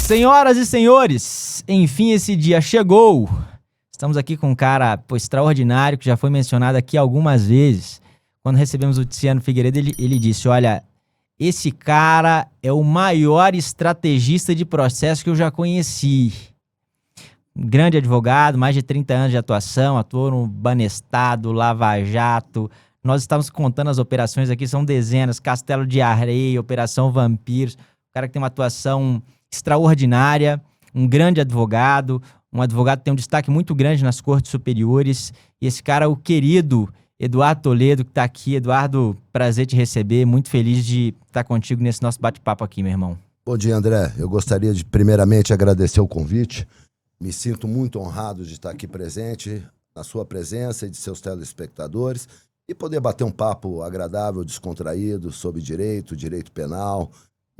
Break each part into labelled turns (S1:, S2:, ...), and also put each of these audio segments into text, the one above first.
S1: Senhoras e senhores, enfim esse dia chegou. Estamos aqui com um cara extraordinário que já foi mencionado aqui algumas vezes. Quando recebemos o Tiziano Figueiredo, ele disse, olha, esse cara é o maior estrategista de processo que eu já conheci. Um grande advogado, mais de 30 anos de atuação, atuou no Banestado, Lava Jato. Nós estamos contando as operações aqui, são dezenas, Castelo de Areia, Operação Vampiros. O cara que tem uma atuação extraordinária, um grande advogado, um advogado que tem um destaque muito grande nas cortes superiores. E esse cara, o querido Eduardo Toledo, que está aqui. Eduardo, prazer te receber, muito feliz de estar contigo nesse nosso bate-papo aqui, meu irmão.
S2: Bom dia, André. Eu gostaria de, primeiramente, agradecer o convite. Me sinto muito honrado de estar aqui presente, na sua presença e de seus telespectadores, e poder bater um papo agradável, descontraído, sobre direito penal.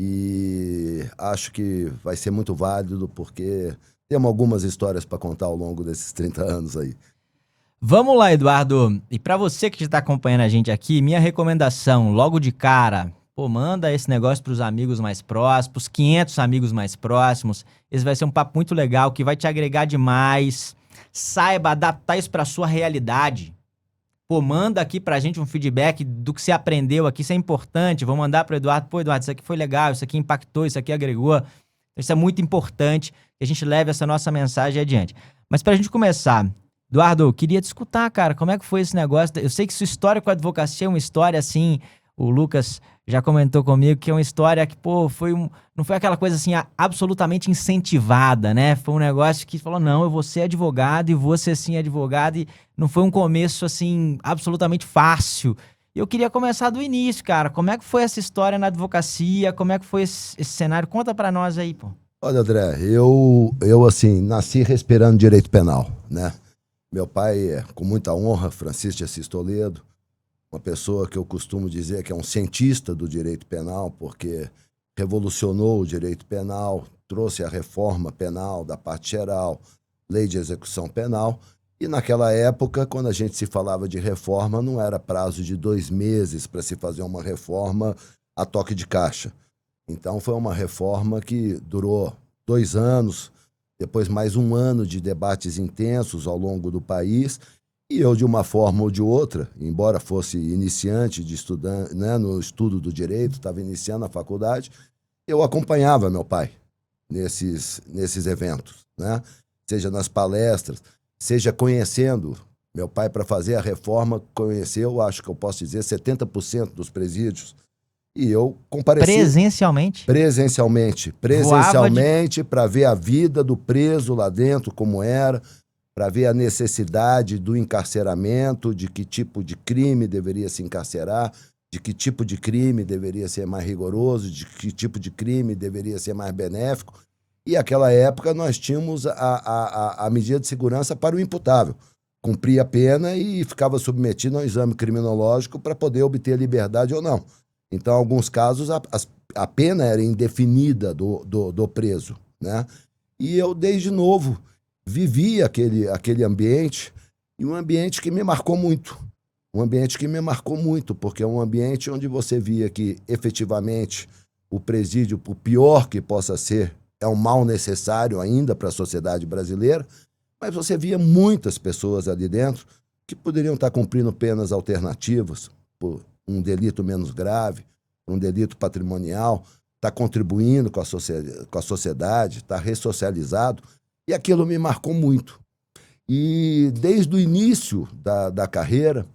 S2: E acho que vai ser muito válido, porque temos algumas histórias para contar ao longo desses 30 anos aí.
S1: Vamos lá, Eduardo. E para você que está acompanhando a gente aqui, minha recomendação, logo de cara, manda esse negócio para os amigos mais próximos, 500 amigos mais próximos. Esse vai ser um papo muito legal, que vai te agregar demais. Saiba adaptar isso para sua realidade. Manda aqui pra gente um feedback do que você aprendeu aqui, isso é importante. Vou mandar pro Eduardo, Eduardo, isso aqui foi legal, isso aqui impactou, isso aqui agregou. Isso é muito importante que a gente leve essa nossa mensagem adiante. Mas pra gente começar, Eduardo, eu queria te escutar, cara, como é que foi esse negócio? Eu sei que sua história com a advocacia é uma história assim, o Lucas já comentou comigo que é uma história que, não foi aquela coisa assim absolutamente incentivada, né? Foi um negócio que falou, não, eu vou ser advogado e vou ser sim advogado, e não foi um começo assim absolutamente fácil. Eu queria começar do início, cara. Como é que foi essa história na advocacia? Como é que foi esse cenário? Conta pra nós aí, pô.
S2: Olha, André, eu assim, nasci respirando direito penal, né? Meu pai é, com muita honra, Francisco de Assis Toledo, uma pessoa que eu costumo dizer que é um cientista do direito penal, porque revolucionou o direito penal, trouxe a reforma penal da parte geral, lei de execução penal, e naquela época, quando a gente se falava de reforma, não era prazo de 2 meses para se fazer uma reforma a toque de caixa. Então foi uma reforma que durou 2 anos, depois mais 1 ano de debates intensos ao longo do país. E eu, de uma forma ou de outra, embora fosse iniciante de estudante, né, no estudo do direito, estava iniciando a faculdade, eu acompanhava meu pai nesses eventos, né? Seja nas palestras, seja conhecendo. Meu pai, para fazer a reforma, conheceu, acho que eu posso dizer, 70% dos presídios. E eu compareci...
S1: Presencialmente?
S2: Presencialmente, para ver a vida do preso lá dentro, como era, para ver a necessidade do encarceramento, de que tipo de crime deveria se encarcerar, de que tipo de crime deveria ser mais rigoroso, de que tipo de crime deveria ser mais benéfico. E naquela época nós tínhamos a medida de segurança para o imputável. Cumpria a pena e ficava submetido a um exame criminológico para poder obter liberdade ou não. Então, em alguns casos, a pena era indefinida do preso, né? E eu, desde novo, vivi aquele ambiente, e um ambiente que me marcou muito. Um ambiente que me marcou muito, porque é um ambiente onde você via que, efetivamente, o presídio, por pior que possa ser, é um mal necessário ainda para a sociedade brasileira, mas você via muitas pessoas ali dentro que poderiam estar cumprindo penas alternativas por um delito menos grave, um delito patrimonial, está contribuindo com a sociedade, está ressocializado. E aquilo me marcou muito. E desde o início da carreira,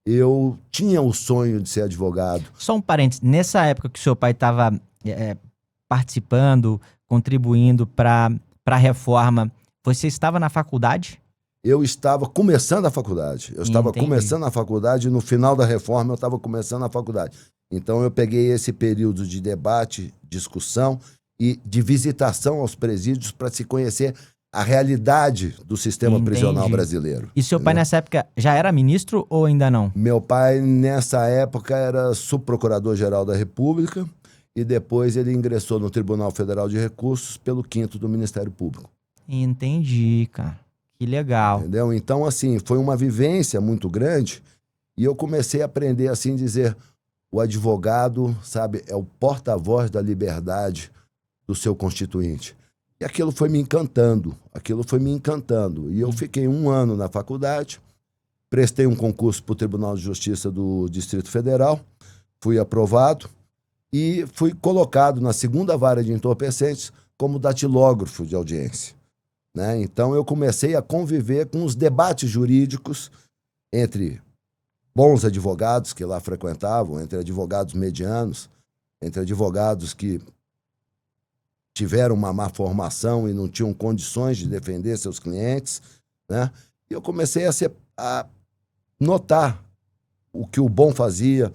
S2: eu tinha o sonho de ser advogado.
S1: Só um parênteses, nessa época que o seu pai estava participando, contribuindo para a reforma, você estava na faculdade?
S2: Eu estava começando a faculdade. E no final da reforma eu estava começando a faculdade. Então eu peguei esse período de debate, discussão e de visitação aos presídios para se conhecer a realidade do sistema prisional brasileiro.
S1: E seu pai nessa época já era ministro ou ainda não?
S2: Meu pai nessa época era subprocurador-geral da República e depois ele ingressou no Tribunal Federal de Recursos pelo 5º do Ministério Público.
S1: Entendi, cara. Que legal.
S2: Entendeu? Então, assim, foi uma vivência muito grande e eu comecei a aprender, assim, dizer, o advogado, sabe, é o porta-voz da liberdade do seu constituinte. E aquilo foi me encantando, E eu fiquei 1 ano na faculdade, prestei um concurso para o Tribunal de Justiça do Distrito Federal, fui aprovado e fui colocado na 2ª vara de entorpecentes como datilógrafo de audiência, né? Então eu comecei a conviver com os debates jurídicos entre bons advogados que lá frequentavam, entre advogados medianos, entre advogados que tiveram uma má formação e não tinham condições de defender seus clientes, né? E eu comecei a notar o que o bom fazia,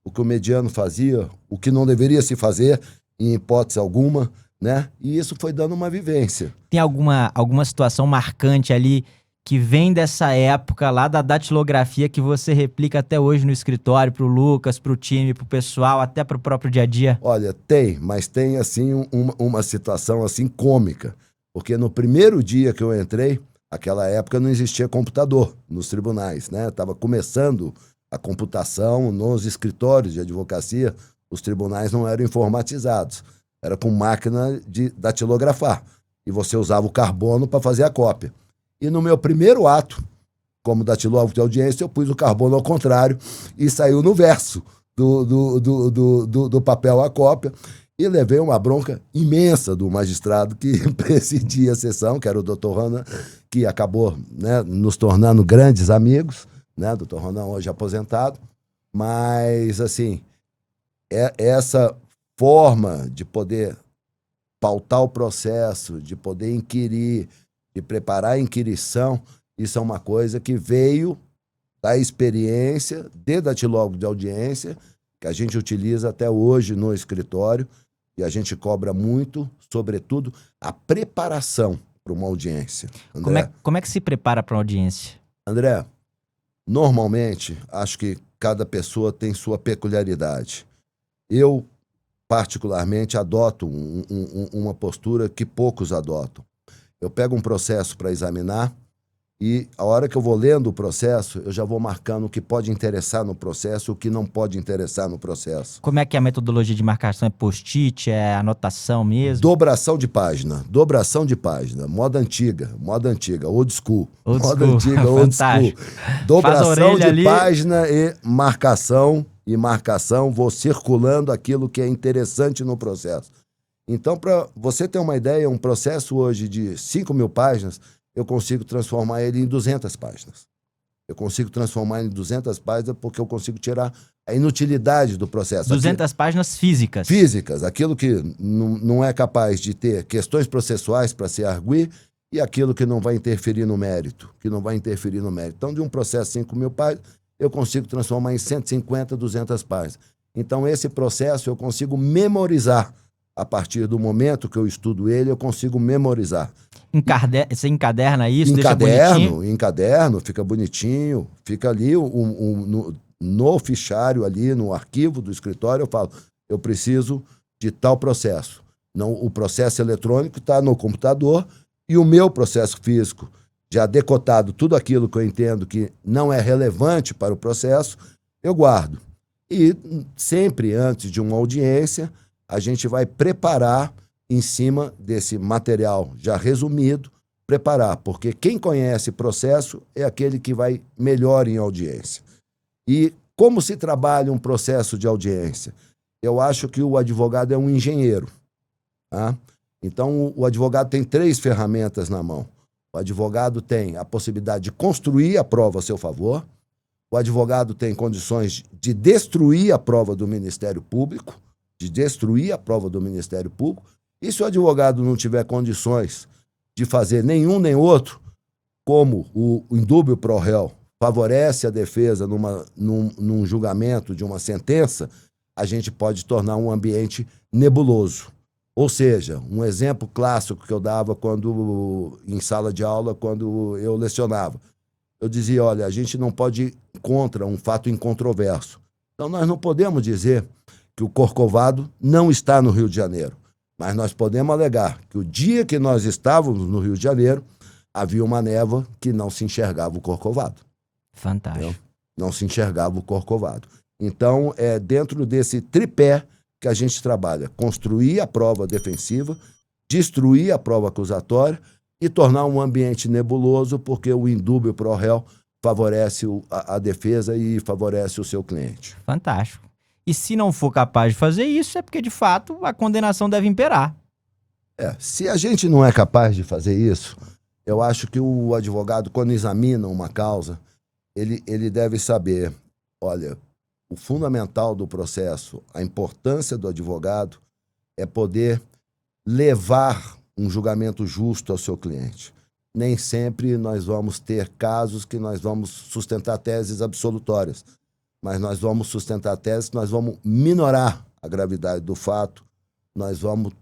S2: o que o mediano fazia, o que não deveria se fazer em hipótese alguma, né? E isso foi dando uma vivência.
S1: Tem alguma situação marcante ali que vem dessa época lá da datilografia que você replica até hoje no escritório, pro Lucas, pro time, pro pessoal, até pro próprio dia a dia?
S2: Olha, mas tem assim uma situação assim cômica, porque no primeiro dia que eu entrei, naquela época não existia computador nos tribunais, né? Estava começando a computação nos escritórios de advocacia, os tribunais não eram informatizados, era com máquina de datilografar, e você usava o carbono para fazer a cópia. E no meu primeiro ato, como datilógrafo de audiência, eu pus o carbono ao contrário e saiu no verso do papel a cópia, e levei uma bronca imensa do magistrado que presidia a sessão, que era o Dr. Ronan, que acabou, né, nos tornando grandes amigos, né? Dr. Ronan hoje aposentado, mas assim, essa forma de poder pautar o processo, de poder inquirir, de preparar a inquirição, isso é uma coisa que veio da experiência de datilógrafo de audiência, que a gente utiliza até hoje no escritório, e a gente cobra muito, sobretudo, a preparação para uma audiência. André,
S1: Como é que se prepara para uma audiência?
S2: André, normalmente, acho que cada pessoa tem sua peculiaridade. Eu, particularmente, adoto uma postura que poucos adotam. Eu pego um processo para examinar e a hora que eu vou lendo o processo, eu já vou marcando o que pode interessar no processo e o que não pode interessar no processo.
S1: Como é que é a metodologia de marcação? É post-it? É anotação mesmo?
S2: Dobração de página, moda antiga, old school. Moda antiga, old school. Dobração de página e marcação, vou circulando aquilo que é interessante no processo. Então, para você ter uma ideia, um processo hoje de 5.000 páginas, eu consigo transformar ele em 200 páginas. Eu consigo transformar ele em 200 páginas porque eu consigo tirar a inutilidade do processo.
S1: 200 páginas físicas.
S2: Físicas, aquilo que não é capaz de ter questões processuais para se arguir e aquilo que não vai interferir no mérito, Então, de um processo de 5.000 páginas, eu consigo transformar em 150, 200 páginas. Então, esse processo eu consigo memorizar. A partir do momento que eu estudo ele, eu consigo memorizar.
S1: Você encaderna isso, deixa bonitinho?
S2: Encaderno, fica bonitinho, fica ali no fichário, ali no arquivo do escritório, eu falo, eu preciso de tal processo. Não, o processo eletrônico está no computador e o meu processo físico, já decotado tudo aquilo que eu entendo que não é relevante para o processo, eu guardo. E sempre antes de uma audiência, a gente vai preparar em cima desse material já resumido, porque quem conhece processo é aquele que vai melhor em audiência. E como se trabalha um processo de audiência? Eu acho que o advogado é um engenheiro. Tá? Então, o advogado tem 3 ferramentas na mão. O advogado tem a possibilidade de construir a prova a seu favor, o advogado tem condições de destruir a prova do Ministério Público, e se o advogado não tiver condições de fazer nenhum nem outro, como o indúbio pro réu favorece a defesa num julgamento de uma sentença, a gente pode tornar um ambiente nebuloso. Ou seja, um exemplo clássico que eu dava em sala de aula, quando eu lecionava. Eu dizia, olha, a gente não pode ir contra um fato incontroverso. Então, nós não podemos dizer que o Corcovado não está no Rio de Janeiro. Mas nós podemos alegar que o dia que nós estávamos no Rio de Janeiro, havia uma névoa que não se enxergava o Corcovado.
S1: Fantástico.
S2: Entendeu? Não se enxergava o Corcovado. Então, é dentro desse tripé que a gente trabalha. Construir a prova defensiva, destruir a prova acusatória e tornar um ambiente nebuloso, porque o indúbio pro réu favorece a defesa e favorece o seu cliente.
S1: Fantástico. E se não for capaz de fazer isso, é porque, de fato, a condenação deve imperar.
S2: Se a gente não é capaz de fazer isso, eu acho que o advogado, quando examina uma causa, ele deve saber, olha, o fundamental do processo, a importância do advogado é poder levar um julgamento justo ao seu cliente. Nem sempre nós vamos ter casos que nós vamos sustentar teses absolutórias, mas nós vamos sustentar teses, nós vamos minorar a gravidade do fato, nós vamos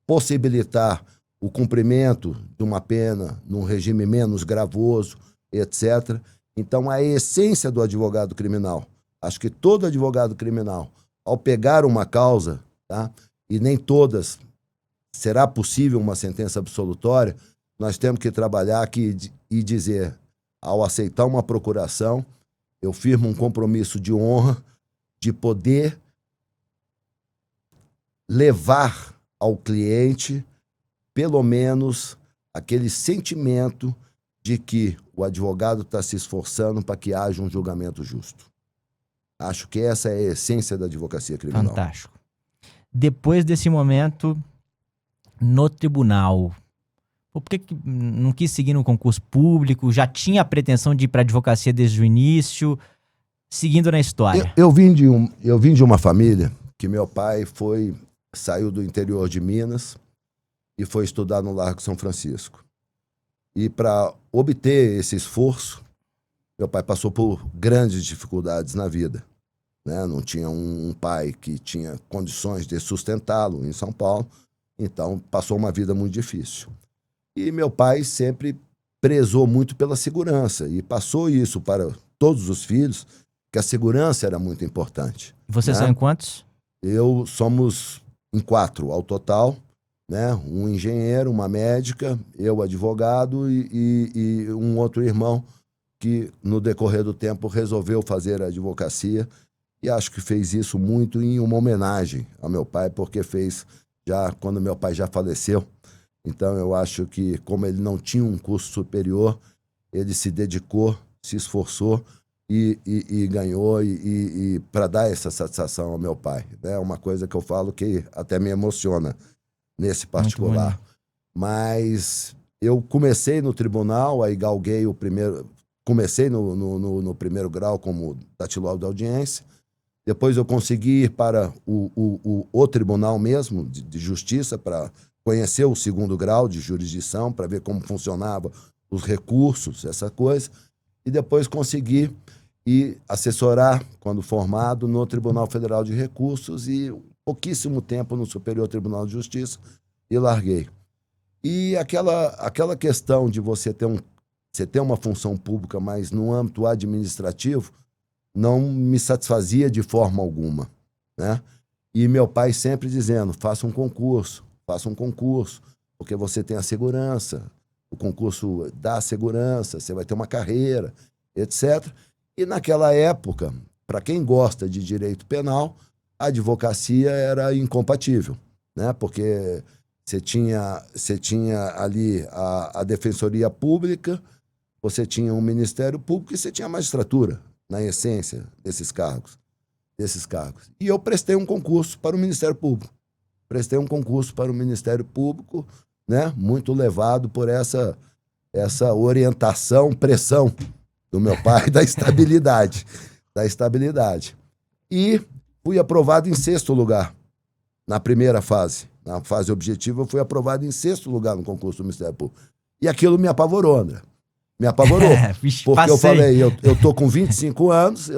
S2: possibilitar o cumprimento de uma pena num regime menos gravoso, etc. Então, a essência do advogado criminal, acho que todo advogado criminal, ao pegar uma causa, tá, e nem todas será possível uma sentença absolutória, nós temos que trabalhar aqui e dizer, ao aceitar uma procuração, eu firmo um compromisso de honra de poder levar ao cliente, pelo menos, aquele sentimento de que o advogado está se esforçando para que haja um julgamento justo. Acho que essa é a essência da advocacia criminal.
S1: Fantástico. Depois desse momento, no tribunal, por que não quis seguir no concurso público? Já tinha a pretensão de ir para a advocacia desde o início? Seguindo na história.
S2: Eu vim de uma família que meu pai saiu do interior de Minas e foi estudar no Largo São Francisco. E para obter esse esforço, meu pai passou por grandes dificuldades na vida, né? Não tinha um pai que tinha condições de sustentá-lo em São Paulo, então passou uma vida muito difícil. E meu pai sempre prezou muito pela segurança e passou isso para todos os filhos, que a segurança era muito importante.
S1: Vocês são em quantos?
S2: Somos em 4 ao total, né? Um engenheiro, uma médica, eu advogado e um outro irmão que no decorrer do tempo resolveu fazer a advocacia e acho que fez isso muito em uma homenagem ao meu pai, porque fez já quando meu pai já faleceu. Então eu acho que como ele não tinha um curso superior, ele se dedicou, se esforçou e ganhou e para dar essa satisfação ao meu pai. É uma coisa que eu falo que até me emociona nesse particular. Mas eu comecei no tribunal, aí galguei o primeiro... Comecei no primeiro grau como datilógrafo da audiência. Depois eu consegui ir para o tribunal mesmo, de justiça, para conhecer o segundo grau de jurisdição, para ver como funcionava os recursos, essa coisa. E depois consegui ir assessorar, quando formado, no Tribunal Federal de Recursos e pouquíssimo tempo no Superior Tribunal de Justiça e larguei. E aquela questão de você ter uma função pública, mas no âmbito administrativo, não me satisfazia de forma alguma, né? E meu pai sempre dizendo, faça um concurso, porque você tem a segurança, o concurso dá segurança, você vai ter uma carreira, etc. E naquela época, para quem gosta de direito penal, a advocacia era incompatível, né? Porque você tinha ali a Defensoria Pública, você tinha um Ministério Público e você tinha a magistratura, na essência desses cargos. E eu prestei um concurso para o Ministério Público. Né? Muito levado por essa orientação, pressão do meu pai da estabilidade. E fui aprovado em 6º lugar na primeira fase. Na fase objetiva, eu fui aprovado em 6º lugar no concurso do Ministério Público. E aquilo me apavorou, André. Me apavorou. Porque eu falei, eu tô com 25 anos,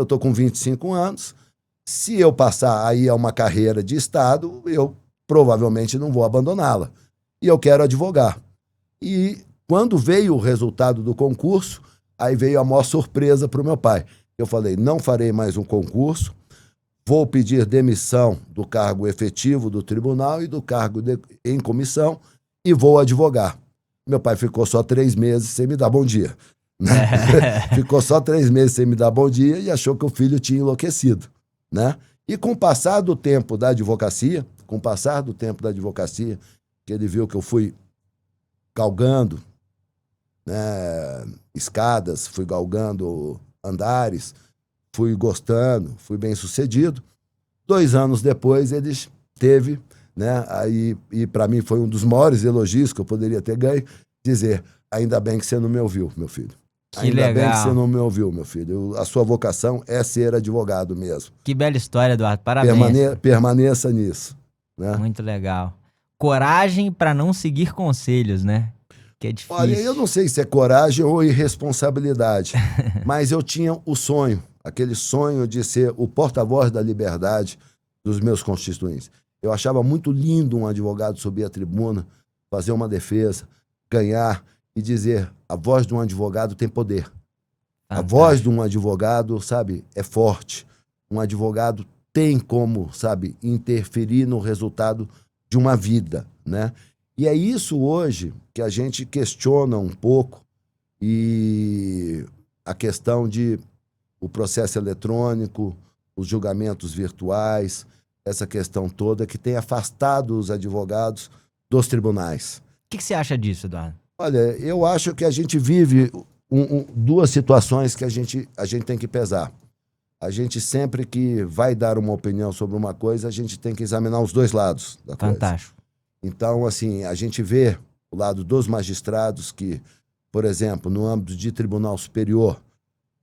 S2: se eu passar aí a uma carreira de Estado, eu provavelmente não vou abandoná-la. E eu quero advogar. E quando veio o resultado do concurso, aí veio a maior surpresa para o meu pai. Eu falei, não farei mais um concurso, vou pedir demissão do cargo efetivo do tribunal e do cargo em comissão e vou advogar. Meu pai ficou só 3 meses sem me dar bom dia. Né? Ficou só 3 meses sem me dar bom dia e achou que o filho tinha enlouquecido. Né? E com o passar do tempo da advocacia, que ele viu que eu fui galgando, né, escadas, fui galgando andares, fui gostando, fui bem sucedido. 2 anos depois ele teve, né, aí, e para mim foi um dos maiores elogios que eu poderia ter ganho, dizer: ainda bem que você não me ouviu, meu filho.
S1: Que
S2: Ainda
S1: legal.
S2: bem que você não me ouviu, meu filho. A sua vocação é ser advogado mesmo.
S1: Que bela história, Eduardo. Parabéns.
S2: Permaneça nisso, né?
S1: Muito legal. Coragem para não seguir conselhos, né? Que é difícil.
S2: Olha, eu não sei se é coragem ou irresponsabilidade, mas eu tinha o sonho, aquele sonho de ser o porta-voz da liberdade dos meus constituintes. Eu achava muito lindo um advogado subir à tribuna, fazer uma defesa, ganhar e dizer: a voz de um advogado tem poder.
S1: Fantástico.
S2: A voz de um advogado, sabe, é forte. Um advogado tem como, sabe, interferir no resultado de uma vida, né? E é isso hoje que a gente questiona um pouco, e a questão de o processo eletrônico, os julgamentos virtuais, essa questão toda que tem afastado os advogados dos tribunais.
S1: O que você acha disso, Eduardo?
S2: Olha, eu acho que a gente vive duas situações que a gente tem que pesar. A gente sempre que vai dar uma opinião sobre uma coisa, a gente tem que examinar os dois lados da coisa.
S1: Fantástico.
S2: Então, assim, a gente vê o lado dos magistrados que, por exemplo, no âmbito de tribunal superior,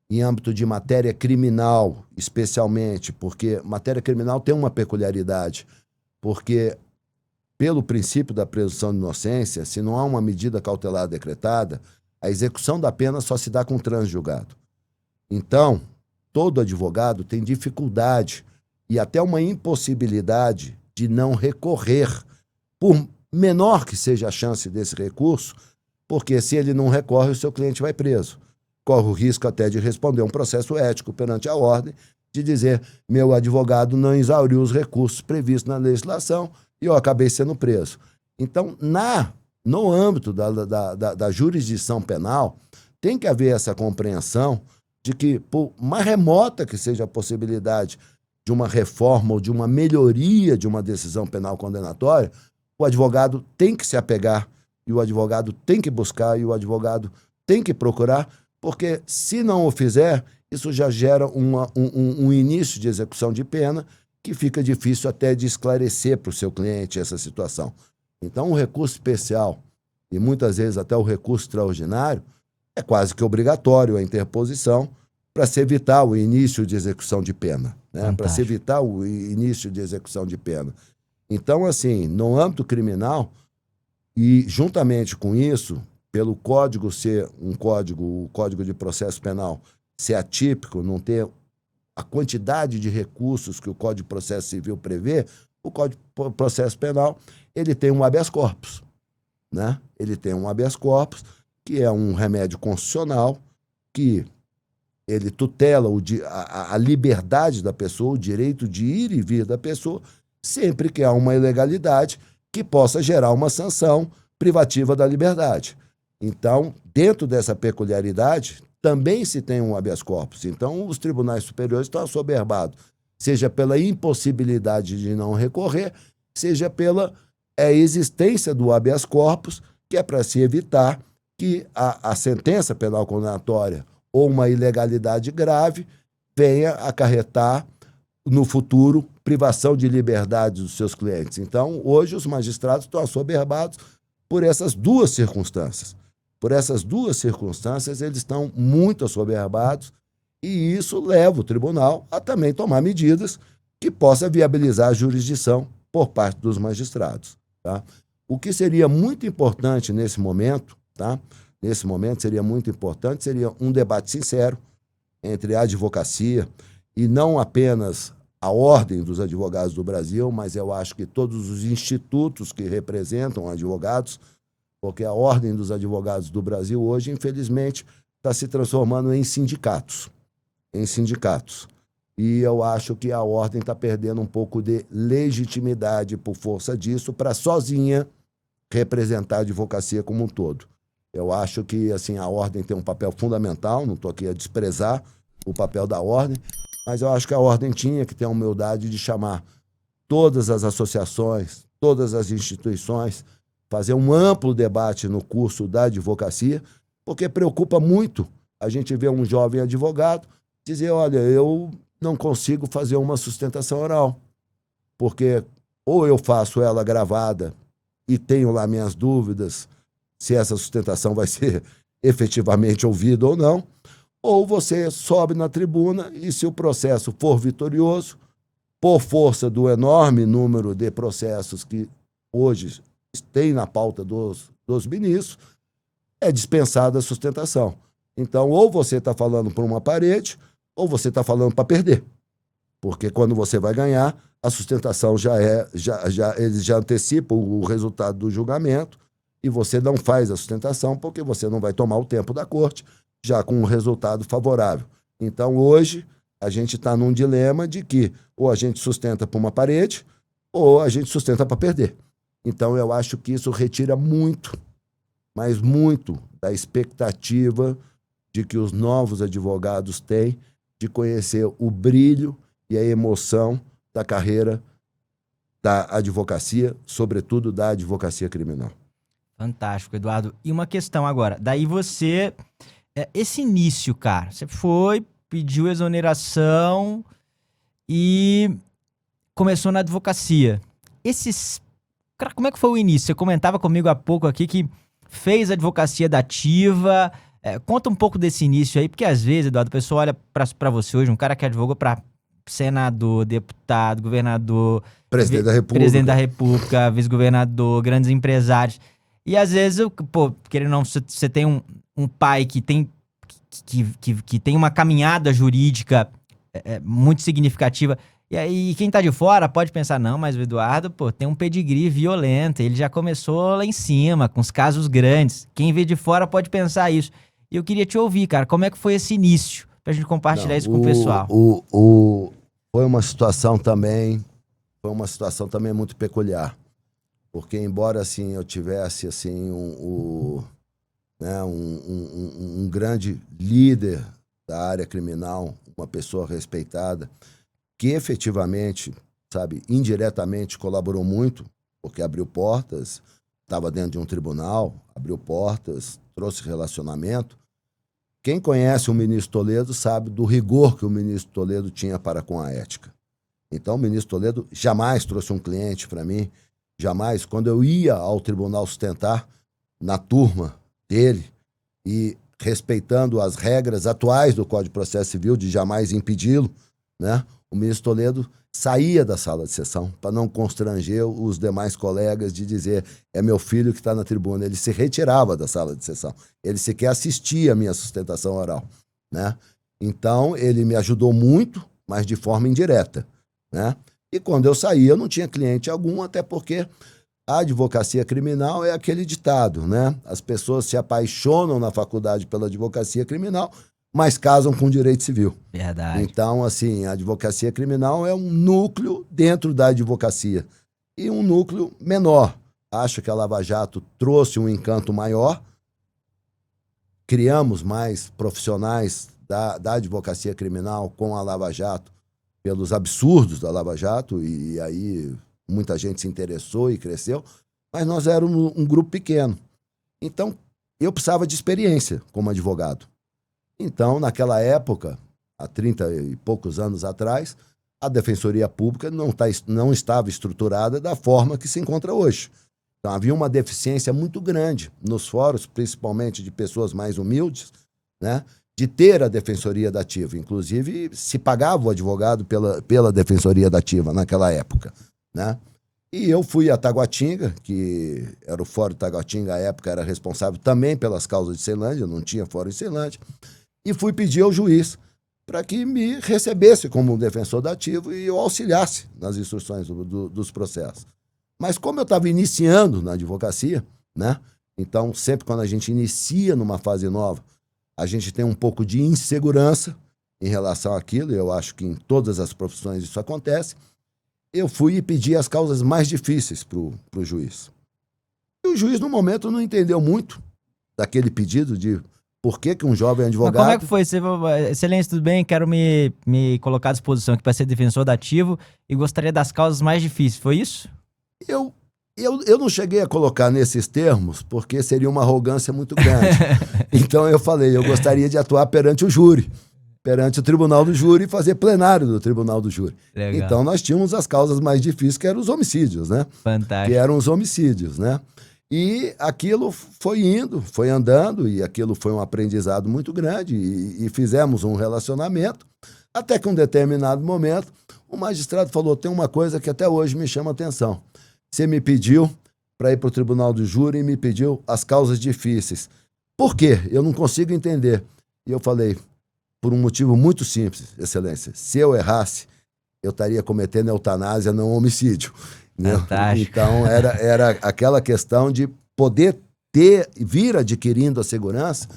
S2: em âmbito de matéria criminal, especialmente, porque matéria criminal tem uma peculiaridade, porque, pelo princípio da presunção de inocência, se não há uma medida cautelar decretada, a execução da pena só se dá com transjulgado. Então, todo advogado tem dificuldade e até uma impossibilidade de não recorrer, por menor que seja a chance desse recurso, porque se ele não recorre, o seu cliente vai preso. Corre o risco até de responder um processo ético perante a ordem, de dizer: meu advogado não exauriu os recursos previstos na legislação e eu acabei sendo preso. Então, no âmbito da jurisdição penal, tem que haver essa compreensão de que, por mais remota que seja a possibilidade de uma reforma ou de uma melhoria de uma decisão penal condenatória, o advogado tem que se apegar, e o advogado tem que buscar, e o advogado tem que procurar, porque se não o fizer, isso já gera um início de execução de pena que fica difícil até de esclarecer para o seu cliente essa situação. Então, o recurso especial, e muitas vezes até o recurso extraordinário, é quase que obrigatório a interposição para se evitar o início de execução de pena, né? Para se evitar o início de execução de pena. Então, assim, no âmbito criminal, e juntamente com isso, pelo código ser o Código de Processo Penal ser atípico, não ter a quantidade de recursos que o Código de Processo Civil prevê, o Código de Processo Penal, ele tem um habeas corpus, né? Ele tem um habeas corpus, que é um remédio constitucional, que ele tutela a liberdade da pessoa, o direito de ir e vir da pessoa, sempre que há uma ilegalidade que possa gerar uma sanção privativa da liberdade. Então, dentro dessa peculiaridade, também se tem um habeas corpus. Então, os tribunais superiores estão assoberbados, seja pela impossibilidade de não recorrer, seja pela existência do habeas corpus, que é para se evitar que a sentença penal condenatória ou uma ilegalidade grave venha acarretar, no futuro, privação de liberdade dos seus clientes. Então, hoje, os magistrados estão assoberbados por essas duas circunstâncias. Por essas duas circunstâncias, eles estão muito assoberbados, e isso leva o tribunal a também tomar medidas que possa viabilizar a jurisdição por parte dos magistrados, tá? O que seria muito importante nesse momento, tá? Nesse momento seria muito importante, seria um debate sincero entre a advocacia e não apenas a Ordem dos Advogados do Brasil, mas eu acho que todos os institutos que representam advogados, porque a Ordem dos Advogados do Brasil hoje, infelizmente, está se transformando em sindicatos. E eu acho que a Ordem está perdendo um pouco de legitimidade por força disso para sozinha representar a advocacia como um todo. Eu acho que assim, a Ordem tem um papel fundamental, não estou aqui a desprezar o papel da Ordem, mas eu acho que a Ordem tinha que ter a humildade de chamar todas as associações, todas as instituições fazer um amplo debate no curso da advocacia, porque preocupa muito a gente ver um jovem advogado dizer, olha, eu não consigo fazer uma sustentação oral, porque ou eu faço ela gravada e tenho lá minhas dúvidas se essa sustentação vai ser efetivamente ouvida ou não, ou você sobe na tribuna e, se o processo for vitorioso, por força do enorme número de processos que hoje tem na pauta dos ministros, é dispensada a sustentação. Então, ou você está falando para uma parede, ou você está falando para perder. Porque quando você vai ganhar, a sustentação eles já antecipam o resultado do julgamento e você não faz a sustentação porque você não vai tomar o tempo da corte já com um resultado favorável. Então, hoje, a gente está num dilema de que ou a gente sustenta para uma parede ou a gente sustenta para perder. Então, eu acho que isso retira muito, mas muito, da expectativa de que os novos advogados têm de conhecer o brilho e a emoção da carreira da advocacia, sobretudo da advocacia criminal.
S1: Fantástico, Eduardo. E uma questão agora. Daí você... esse início, cara, você foi, pediu exoneração e começou na advocacia. Cara, como é que foi o início? Você comentava comigo há pouco aqui que fez advocacia da ativa. Conta um pouco desse início aí, porque às vezes, Eduardo, o pessoal olha pra você hoje, um cara que advogou pra senador, deputado, governador, presidente da República, vice-governador, grandes empresários. E às vezes, querendo ou não, você tem um pai que tem uma caminhada jurídica muito significativa. E aí, quem tá de fora pode pensar, não, mas o Eduardo, tem um pedigree violento, ele já começou lá em cima, com os casos grandes. Quem vê de fora pode pensar isso. E eu queria te ouvir, cara, como é que foi esse início, pra gente compartilhar isso com o pessoal?
S2: Foi uma situação também muito peculiar. Porque, embora assim, eu tivesse assim, um grande líder da área criminal, uma pessoa respeitada, que efetivamente, indiretamente colaborou muito, porque abriu portas, estava dentro de um tribunal, abriu portas, trouxe relacionamento. Quem conhece o ministro Toledo sabe do rigor que o ministro Toledo tinha para com a ética. Então, o ministro Toledo jamais trouxe um cliente para mim, jamais. Quando eu ia ao tribunal sustentar, na turma dele, e respeitando as regras atuais do Código de Processo Civil, de jamais impedi-lo, né? O ministro Toledo saía da sala de sessão para não constranger os demais colegas de dizer é meu filho que está na tribuna. Ele se retirava da sala de sessão. Ele sequer assistia a minha sustentação oral, né? Então, ele me ajudou muito, mas de forma indireta, né? E quando eu saía, eu não tinha cliente algum, até porque a advocacia criminal é aquele ditado, né? As pessoas se apaixonam na faculdade pela advocacia criminal, mas casam com direito civil.
S1: Verdade.
S2: Então, assim, a advocacia criminal é um núcleo dentro da advocacia e um núcleo menor. Acho que a Lava Jato trouxe um encanto maior, criamos mais profissionais da advocacia criminal com a Lava Jato, pelos absurdos da Lava Jato, e aí muita gente se interessou e cresceu, mas nós éramos um grupo pequeno. Então, eu precisava de experiência como advogado. Então, naquela época, há 30 e poucos anos atrás, a Defensoria Pública não estava estruturada da forma que se encontra hoje. Então, havia uma deficiência muito grande nos fóruns, principalmente de pessoas mais humildes, né, de ter a Defensoria da Ativa. Inclusive, se pagava o advogado pela Defensoria da Ativa naquela época, né? E eu fui a Taguatinga, que era o Fórum Taguatinga, à época era responsável também pelas causas de Ceilândia, não tinha fórum em Ceilândia, e fui pedir ao juiz para que me recebesse como defensor da Ativa e eu auxiliasse nas instruções dos processos. Mas como eu estava iniciando na advocacia, né? Então, sempre quando a gente inicia numa fase nova, a gente tem um pouco de insegurança em relação àquilo, e eu acho que em todas as profissões isso acontece. Eu fui e pedi as causas mais difíceis para o juiz. E o juiz, no momento, não entendeu muito daquele pedido de por que um jovem advogado...
S1: Mas como é que foi? Excelência, tudo bem? Quero me colocar à disposição aqui para ser defensor da Ativo e gostaria das causas mais difíceis. Foi isso?
S2: Eu Eu não cheguei a colocar nesses termos, porque seria uma arrogância muito grande. Então eu falei, eu gostaria de atuar perante o júri, perante o tribunal do júri e fazer plenário do tribunal do júri.
S1: Legal.
S2: Então nós tínhamos as causas mais difíceis, que eram os homicídios, né?
S1: Fantástico.
S2: Que eram os homicídios, né? E aquilo foi indo, foi andando, e aquilo foi um aprendizado muito grande, e fizemos um relacionamento, até que um determinado momento, o magistrado falou, tem uma coisa que até hoje me chama a atenção. Você me pediu para ir para o tribunal do júri e me pediu as causas difíceis. Por quê? Eu não consigo entender. E eu falei, por um motivo muito simples, excelência. Se eu errasse, eu estaria cometendo eutanásia, não homicídio. Então, era aquela questão de poder vir adquirindo a segurança,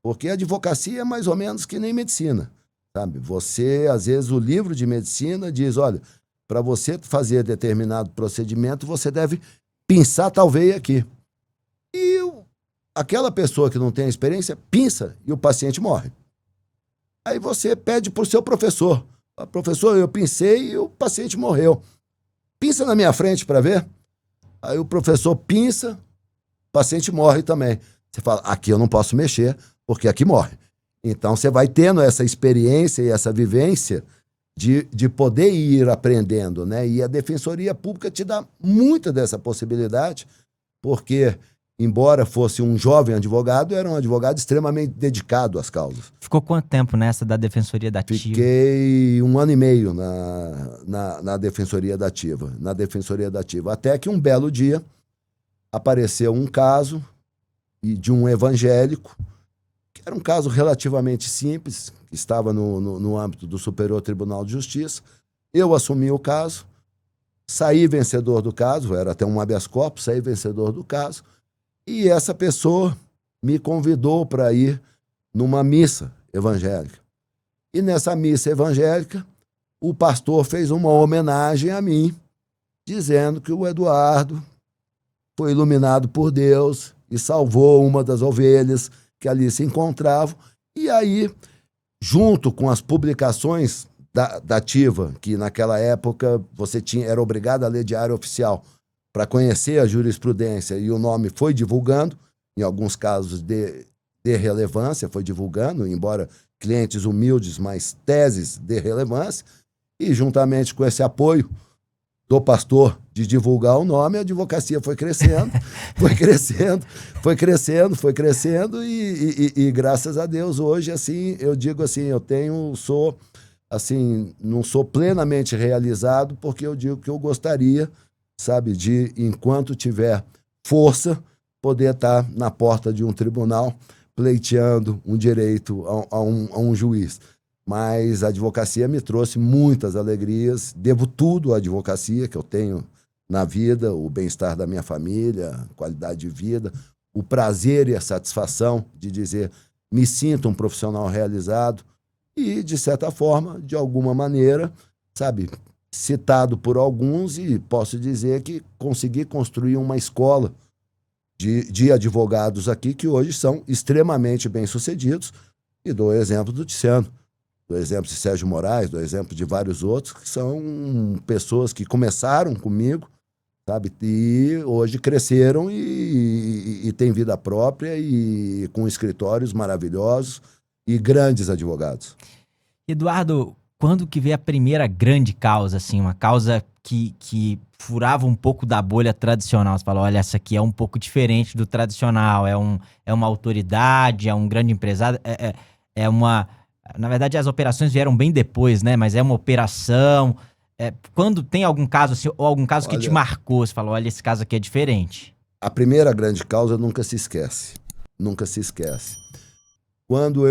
S2: porque a advocacia é mais ou menos que nem medicina, sabe? Você, às vezes, o livro de medicina diz, olha, para você fazer determinado procedimento, você deve pinçar tal veia aqui. E aquela pessoa que não tem a experiência, pinça e o paciente morre. Aí você pede para o seu professor, professor, eu pincei e o paciente morreu. Pinça na minha frente para ver. Aí o professor pinça, o paciente morre também. Você fala, aqui eu não posso mexer, porque aqui morre. Então você vai tendo essa experiência e essa vivência de poder ir aprendendo, né? E a Defensoria Pública te dá muita dessa possibilidade, porque, embora fosse um jovem advogado, era um advogado extremamente dedicado às causas.
S1: Ficou quanto tempo nessa da Defensoria da Ativa?
S2: Fiquei 1 ano e meio na Defensoria da Ativa, até que um belo dia apareceu um caso de um evangélico, que era um caso relativamente simples, que estava no âmbito do Superior Tribunal de Justiça. Eu assumi o caso, saí vencedor do caso, era até um habeas corpus, saí vencedor do caso, e essa pessoa me convidou para ir numa missa evangélica. E nessa missa evangélica, o pastor fez uma homenagem a mim, dizendo que o Eduardo foi iluminado por Deus e salvou uma das ovelhas que ali se encontravam. E aí, junto com as publicações da Ativa, que naquela época você era obrigado a ler Diário Oficial para conhecer a jurisprudência, e o nome foi divulgando, em alguns casos de relevância, foi divulgando, embora clientes humildes, mas teses de relevância, e juntamente com esse apoio do pastor de divulgar o nome, a advocacia foi crescendo, foi crescendo, e graças a Deus hoje, assim, eu digo assim, não sou plenamente realizado, porque eu digo que eu gostaria, sabe, de, enquanto tiver força, poder estar na porta de um tribunal pleiteando um direito a um juiz. Mas a advocacia me trouxe muitas alegrias, devo tudo à advocacia que eu tenho na vida, o bem-estar da minha família, qualidade de vida, o prazer e a satisfação de dizer, me sinto um profissional realizado e, de certa forma, de alguma maneira, sabe, citado por alguns, e posso dizer que consegui construir uma escola de advogados aqui que hoje são extremamente bem-sucedidos, e dou o exemplo do Ticiano, do exemplo de Sérgio Moraes, do exemplo de vários outros, que são pessoas que começaram comigo, sabe, e hoje cresceram e têm vida própria e com escritórios maravilhosos e grandes advogados.
S1: Eduardo, quando que veio a primeira grande causa, assim, uma causa que furava um pouco da bolha tradicional? Você fala, olha, essa aqui é um pouco diferente do tradicional, é uma autoridade, é um grande empresário, é uma... Na verdade, as operações vieram bem depois, né? Mas é uma operação. Quando tem algum caso assim, ou algum caso que te marcou, você fala, olha, esse caso aqui é diferente.
S2: A primeira grande causa nunca se esquece. Nunca se esquece. Quando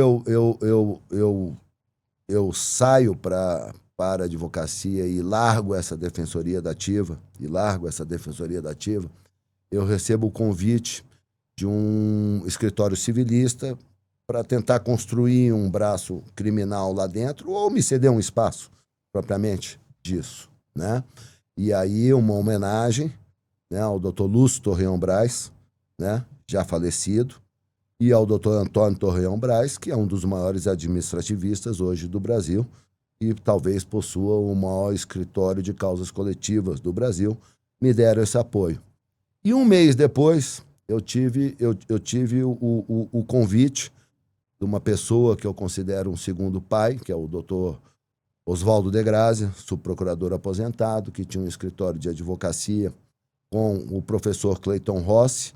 S2: eu saio para a advocacia e largo essa Defensoria da Ativa, eu recebo o convite de um escritório civilista para tentar construir um braço criminal lá dentro, ou me ceder um espaço, propriamente, disso, né? E aí uma homenagem, né, ao Dr. Lúcio Torreão Braz, né, já falecido, e ao Dr. Antônio Torreão Braz, que é um dos maiores administrativistas hoje do Brasil, e talvez possua o maior escritório de causas coletivas do Brasil, me deram esse apoio. E um mês depois, eu tive o convite de uma pessoa que eu considero um segundo pai, que é o doutor Oswaldo de Grazia, subprocurador aposentado, que tinha um escritório de advocacia com o professor Cleiton Rossi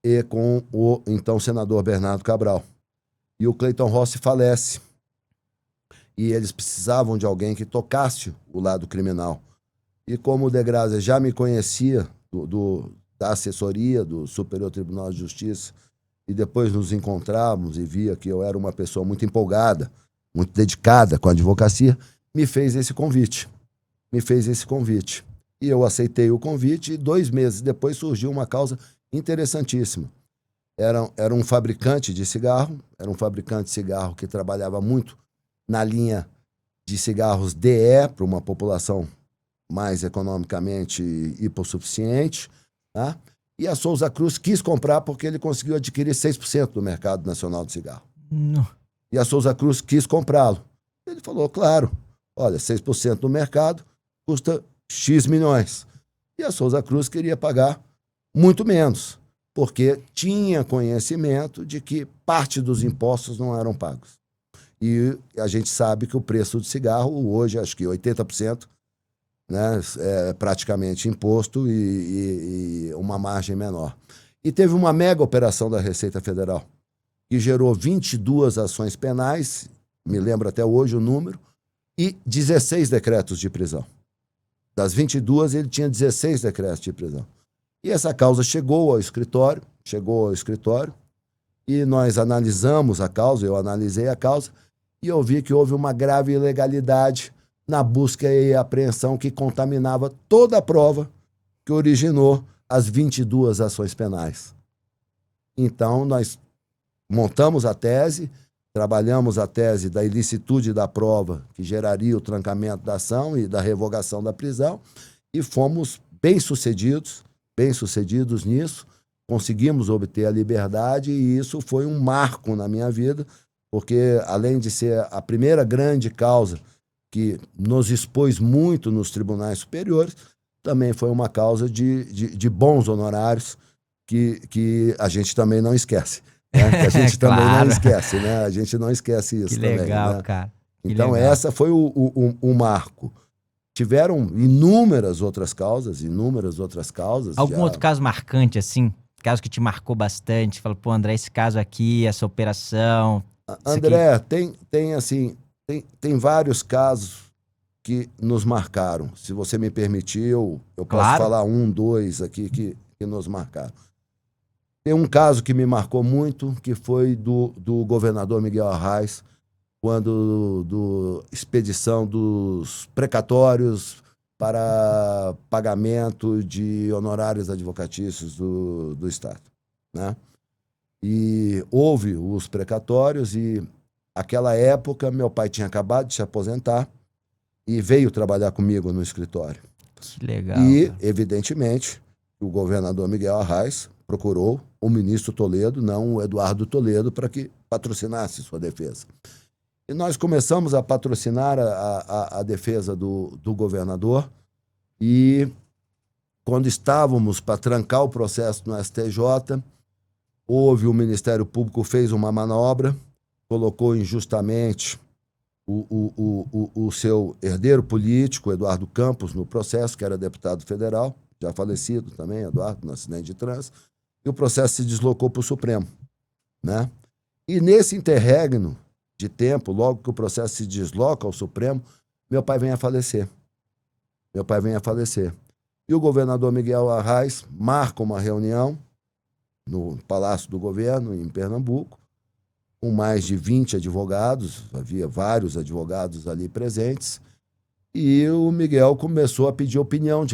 S2: e com o então senador Bernardo Cabral. E o Cleiton Rossi falece. E eles precisavam de alguém que tocasse o lado criminal. E como o de Grazia já me conhecia da assessoria do Superior Tribunal de Justiça, e depois nos encontramos e via que eu era uma pessoa muito empolgada, muito dedicada com a advocacia, me fez esse convite. E eu aceitei o convite e 2 meses depois surgiu uma causa interessantíssima. Era um fabricante de cigarro, que trabalhava muito na linha de cigarros DE para uma população mais economicamente hipossuficiente, tá? E a Souza Cruz quis comprar porque ele conseguiu adquirir 6% do mercado nacional de cigarro.
S1: Não.
S2: E a Souza Cruz quis comprá-lo. Ele falou, claro, olha, 6% do mercado custa X milhões. E a Souza Cruz queria pagar muito menos, porque tinha conhecimento de que parte dos impostos não eram pagos. E a gente sabe que o preço do cigarro, hoje, acho que 80%, né, é praticamente imposto e uma margem menor. E teve uma mega operação da Receita Federal, que gerou 22 ações penais, me lembro até hoje o número, e 16 decretos de prisão. Das 22, ele tinha 16 decretos de prisão. E essa causa chegou ao escritório, e nós analisamos a causa, eu analisei a causa, e eu vi que houve uma grave ilegalidade na busca e apreensão que contaminava toda a prova que originou as 22 ações penais. Então, nós montamos a tese, trabalhamos a tese da ilicitude da prova que geraria o trancamento da ação e da revogação da prisão e fomos bem-sucedidos nisso, conseguimos obter a liberdade e isso foi um marco na minha vida, porque além de ser a primeira grande causa que nos expôs muito nos tribunais superiores, também foi uma causa de bons honorários que a gente também não esquece. Né? Que a gente também não esquece, né? A gente não esquece isso também.
S1: Que legal,
S2: né?
S1: cara. Que
S2: então,
S1: legal.
S2: Essa foi o marco. Tiveram inúmeras outras causas.
S1: Algum outro caso marcante, assim? Caso que te marcou bastante? Fala, pô, André, esse caso aqui, essa operação...
S2: André, tem vários casos que nos marcaram. Se você me permitir, eu posso falar 1, 2 aqui que nos marcaram. Tem um caso que me marcou muito, que foi do governador Miguel Arraes, quando expedição dos precatórios para pagamento de honorários advocatícios do Estado, né? E houve os precatórios e, naquela época, meu pai tinha acabado de se aposentar e veio trabalhar comigo no escritório.
S1: Que legal.
S2: E,
S1: cara,
S2: evidentemente, o governador Miguel Arraes procurou o ministro Toledo, não o Eduardo Toledo, para que patrocinasse sua defesa. E nós começamos a patrocinar a defesa do governador e, quando estávamos para trancar o processo no STJ, o Ministério Público fez uma manobra, colocou injustamente o seu herdeiro político, Eduardo Campos, no processo, que era deputado federal, já falecido também, Eduardo, no acidente de trânsito, e o processo se deslocou para o Supremo, né? E nesse interregno de tempo, logo que o processo se desloca ao Supremo, meu pai vem a falecer. E o governador Miguel Arraes marca uma reunião no Palácio do Governo, em Pernambuco, com mais de 20 advogados, havia vários advogados ali presentes, e o Miguel começou a pedir opinião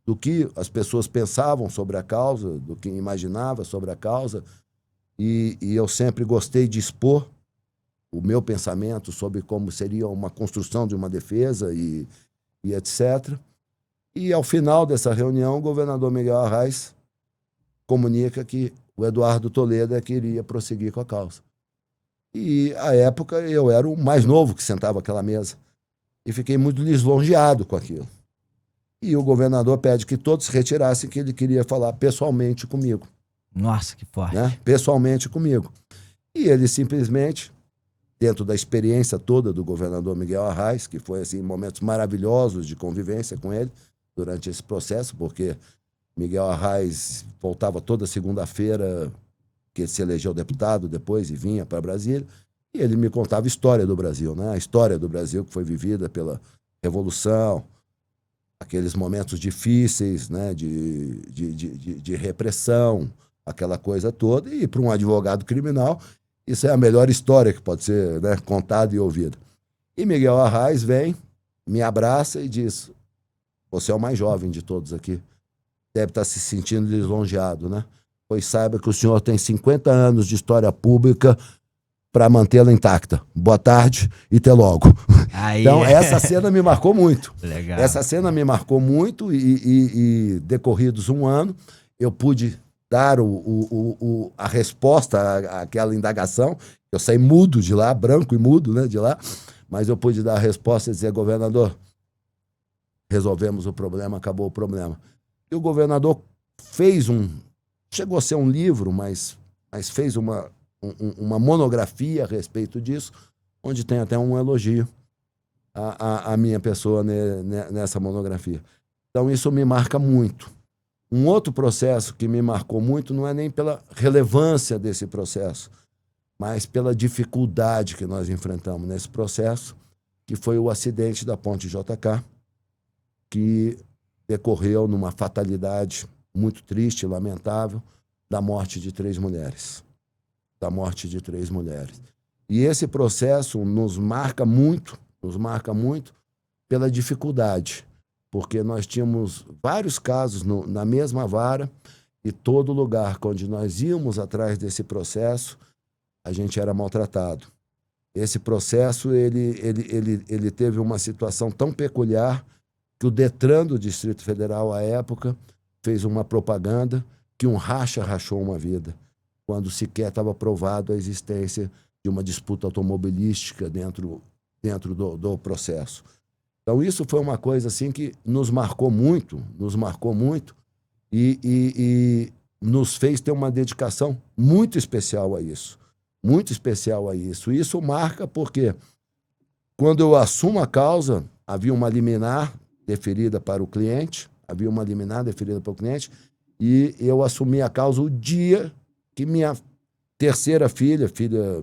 S2: do que as pessoas pensavam sobre a causa, do que imaginava sobre a causa, e eu sempre gostei de expor o meu pensamento sobre como seria uma construção de uma defesa e etc. E, ao final dessa reunião, o governador Miguel Arraes comunica que o Eduardo Toledo queria prosseguir com a causa. E, à época, eu era o mais novo que sentava àquela mesa. E fiquei muito lisonjeado com aquilo. E o governador pede que todos se retirassem, que ele queria falar pessoalmente comigo.
S1: Nossa, que forte.
S2: Né? Pessoalmente comigo. E ele simplesmente, dentro da experiência toda do governador Miguel Arraes, que foi assim, momentos maravilhosos de convivência com ele durante esse processo, porque Miguel Arraes voltava toda segunda-feira, que ele se elegeu deputado depois e vinha para Brasília, e ele me contava a história do Brasil, né? A história do Brasil que foi vivida pela Revolução, aqueles momentos difíceis, né? de repressão, aquela coisa toda, e para um advogado criminal, isso é a melhor história que pode ser, né, contada e ouvida. E Miguel Arraes vem, me abraça e diz: você é o mais jovem de todos aqui, deve estar se sentindo lisonjeado, né? Pois saiba que o senhor tem 50 anos de história pública para mantê-la intacta. Boa tarde e até logo.
S1: Aí.
S2: Então, essa cena me marcou muito.
S1: Legal.
S2: Essa cena me marcou muito e decorridos um ano, eu pude dar a resposta àquela indagação. Eu saí mudo de lá, branco e mudo, né, de lá, mas eu pude dar a resposta e dizer: governador, resolvemos o problema, acabou o problema. E o governador chegou a ser um livro, mas fez uma monografia a respeito disso, onde tem até um elogio à minha pessoa nessa monografia. Então, isso me marca muito. Um outro processo que me marcou muito não é nem pela relevância desse processo, mas pela dificuldade que nós enfrentamos nesse processo, que foi o acidente da Ponte JK, que decorreu numa fatalidade muito triste e lamentável da morte de 3 mulheres. E esse processo nos marca muito pela dificuldade, porque nós tínhamos vários casos na mesma vara e todo lugar onde nós íamos atrás desse processo, a gente era maltratado. Esse processo ele teve uma situação tão peculiar que o Detran do Distrito Federal, à época, fez uma propaganda que um racha rachou uma vida, quando sequer estava provado a existência de uma disputa automobilística dentro do processo. Então, isso foi uma coisa assim que nos marcou muito e nos fez ter uma dedicação muito especial a isso. Isso marca porque, quando eu assumo a causa, havia uma liminar deferida para o cliente, e eu assumi a causa o dia que minha terceira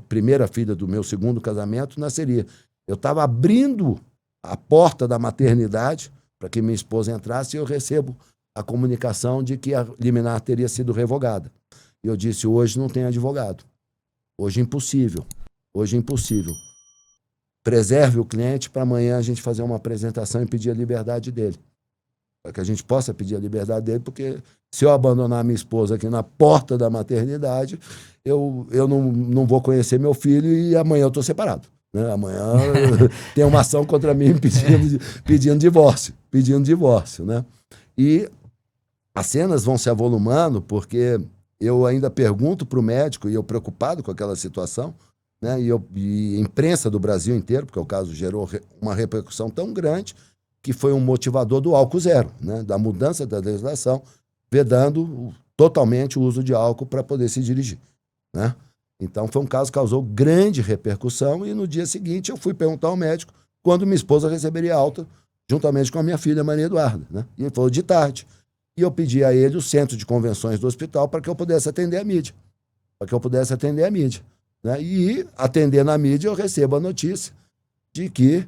S2: primeira filha do meu segundo casamento, nasceria. Eu estava abrindo a porta da maternidade para que minha esposa entrasse e eu recebo a comunicação de que a liminar teria sido revogada. E eu disse: hoje não tem advogado. Hoje impossível. Preserve o cliente para amanhã a gente fazer uma apresentação e pedir a liberdade dele. Para que a gente possa pedir a liberdade dele, porque se eu abandonar minha esposa aqui na porta da maternidade, eu não vou conhecer meu filho e amanhã eu estou separado. Né? Amanhã tem uma ação contra mim pedindo divórcio. Né? E as cenas vão se avolumando, porque eu ainda pergunto para o médico, e eu preocupado com aquela situação, né? E a imprensa do Brasil inteiro, porque o caso gerou uma repercussão tão grande que foi um motivador do álcool zero, né? Da mudança da legislação, vedando totalmente o uso de álcool para poder se dirigir. Né? Então, foi um caso que causou grande repercussão e no dia seguinte eu fui perguntar ao médico quando minha esposa receberia alta, juntamente com a minha filha Maria Eduarda. Né? E ele falou: de tarde. E eu pedi a ele o centro de convenções do hospital para que eu pudesse atender a mídia. Né? E, atendendo a mídia, eu recebo a notícia de que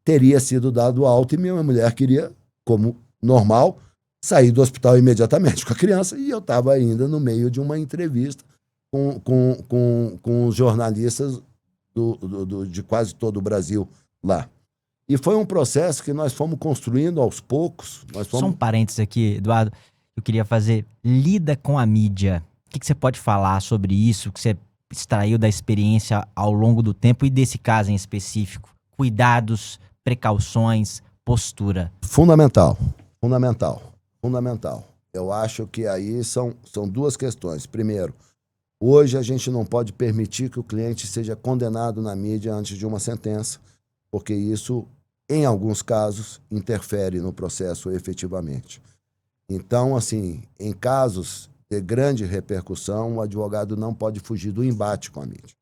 S2: teria sido dado alta e minha mulher queria, como normal, sair do hospital imediatamente com a criança, e eu estava ainda no meio de uma entrevista com os jornalistas de quase todo o Brasil lá. E foi um processo que nós fomos construindo aos poucos.
S1: Só um parênteses aqui, Eduardo. Eu queria fazer: lida com a mídia. O que você pode falar sobre isso, que você extraiu da experiência ao longo do tempo e desse caso em específico? Cuidados, precauções, postura.
S2: Fundamental. Eu acho que aí são 2 questões. Primeiro, hoje a gente não pode permitir que o cliente seja condenado na mídia antes de uma sentença, porque isso em alguns casos, interfere no processo efetivamente. Então, assim, em casos de grande repercussão, o advogado não pode fugir do embate com a mídia.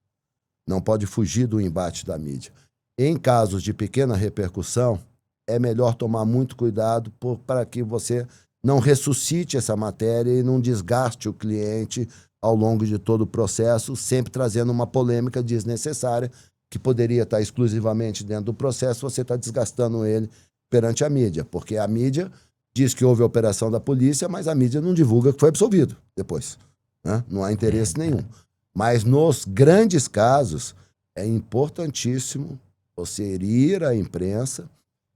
S2: Não pode fugir do embate da mídia. Em casos de pequena repercussão, é melhor tomar muito cuidado para que você não ressuscite essa matéria e não desgaste o cliente ao longo de todo o processo, sempre trazendo uma polêmica desnecessária que poderia estar exclusivamente dentro do processo, você está desgastando ele perante a mídia, porque a mídia diz que houve a operação da polícia, mas a mídia não divulga que foi absolvido depois, né? Não há interesse nenhum. Mas nos grandes casos, é importantíssimo você ir à imprensa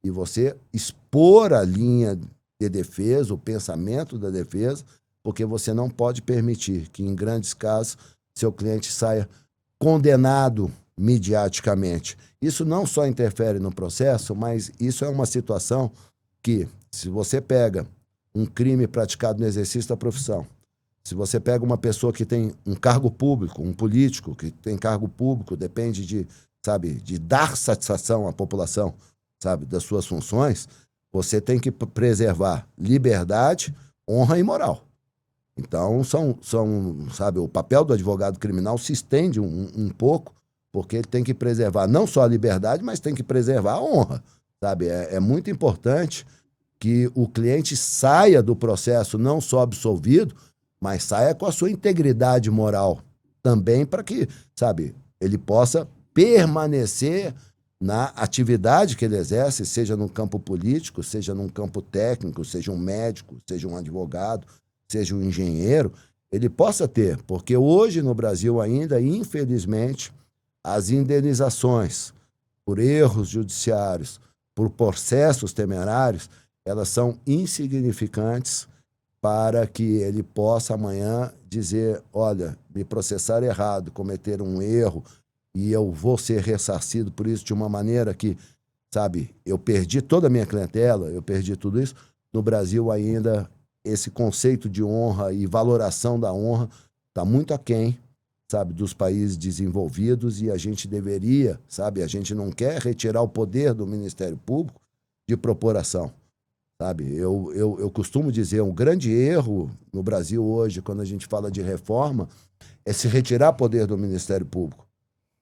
S2: e você expor a linha de defesa, o pensamento da defesa, porque você não pode permitir que, em grandes casos, seu cliente saia condenado midiaticamente. Isso não só interfere no processo, mas isso é uma situação que, se você pega um crime praticado no exercício da profissão, se você pega uma pessoa que tem um cargo público, um político que tem cargo público, depende de, sabe, de dar satisfação à população, sabe, das suas funções, você tem que preservar liberdade, honra e moral. Então, sabe, o papel do advogado criminal se estende um pouco, porque ele tem que preservar não só a liberdade, mas tem que preservar a honra, sabe? É muito importante que o cliente saia do processo não só absolvido, mas saia com a sua integridade moral também, para que, sabe, ele possa permanecer na atividade que ele exerce, seja no campo político, seja num campo técnico, seja um médico, seja um advogado, seja um engenheiro, ele possa ter, porque hoje no Brasil ainda, infelizmente, as indenizações por erros judiciários, por processos temerários, elas são insignificantes para que ele possa amanhã dizer, olha, me processaram errado, cometeram um erro e eu vou ser ressarcido por isso de uma maneira que, sabe, eu perdi toda a minha clientela, eu perdi tudo isso. No Brasil ainda esse conceito de honra e valoração da honra está muito aquém, sabe, dos países desenvolvidos, e a gente deveria, sabe, a gente não quer retirar o poder do Ministério Público de propor ação, sabe? Eu costumo dizer, um grande erro no Brasil hoje, quando a gente fala de reforma, é se retirar poder do Ministério Público.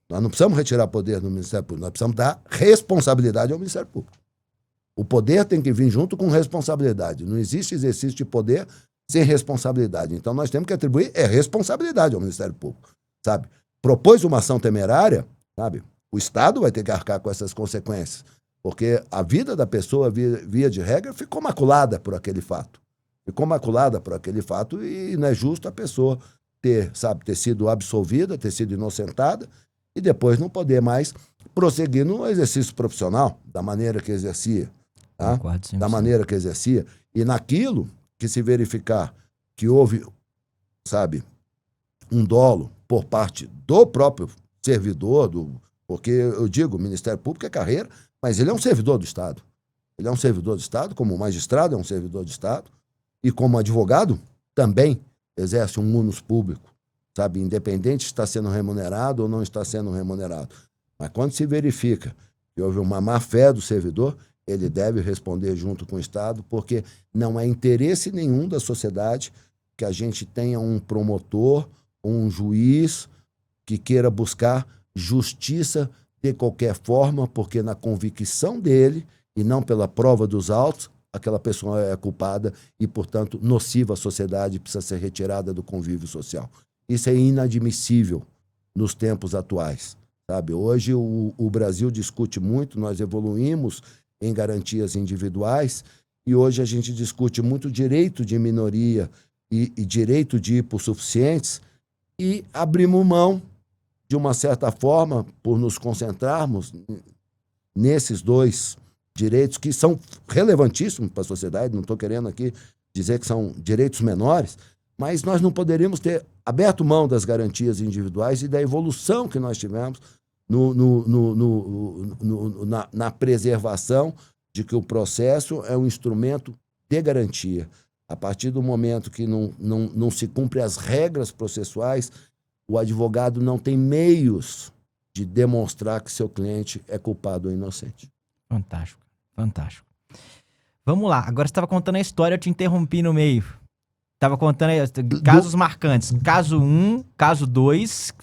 S2: Nós não precisamos retirar poder do Ministério Público, nós precisamos dar responsabilidade ao Ministério Público. O poder tem que vir junto com responsabilidade. Não existe exercício de poder sem responsabilidade. Então, nós temos que atribuir responsabilidade ao Ministério Público, sabe? Propôs uma ação temerária, sabe? O Estado vai ter que arcar com essas consequências, porque a vida da pessoa, via de regra, ficou maculada por aquele fato. Ficou maculada por aquele fato e não é justo a pessoa ter sido absolvida, ter sido inocentada e depois não poder mais prosseguir no exercício profissional da maneira que exercia. Tá? Da maneira que exercia. E naquilo que se verificar que houve, sabe, um dolo por parte do próprio servidor, porque eu digo, o Ministério Público é carreira, mas ele é um servidor do Estado. Ele é um servidor do Estado, como magistrado é um servidor do Estado, e como advogado também exerce um munus público, sabe, independente se está sendo remunerado ou não está sendo remunerado. Mas quando se verifica que houve uma má-fé do servidor, ele deve responder junto com o Estado, porque não é interesse nenhum da sociedade que a gente tenha um promotor ou um juiz que queira buscar justiça de qualquer forma, porque na convicção dele, e não pela prova dos autos, aquela pessoa é culpada e, portanto, nociva à sociedade, precisa ser retirada do convívio social. Isso é inadmissível nos tempos atuais. Sabe? Hoje o Brasil discute muito, nós evoluímos em garantias individuais e hoje a gente discute muito direito de minoria e direito de hipossuficientes e abrimos mão, de uma certa forma, por nos concentrarmos nesses dois direitos que são relevantíssimos para a sociedade, não estou querendo aqui dizer que são direitos menores, mas nós não poderíamos ter aberto mão das garantias individuais e da evolução que nós tivemos na preservação de que o processo é um instrumento de garantia. A partir do momento que não se cumpre as regras processuais, o advogado não tem meios de demonstrar que seu cliente é culpado ou inocente.
S1: Fantástico, fantástico. Vamos lá, agora você estava contando a história, eu te interrompi no meio. Tava contando aí, casos marcantes. Caso 1, caso 2.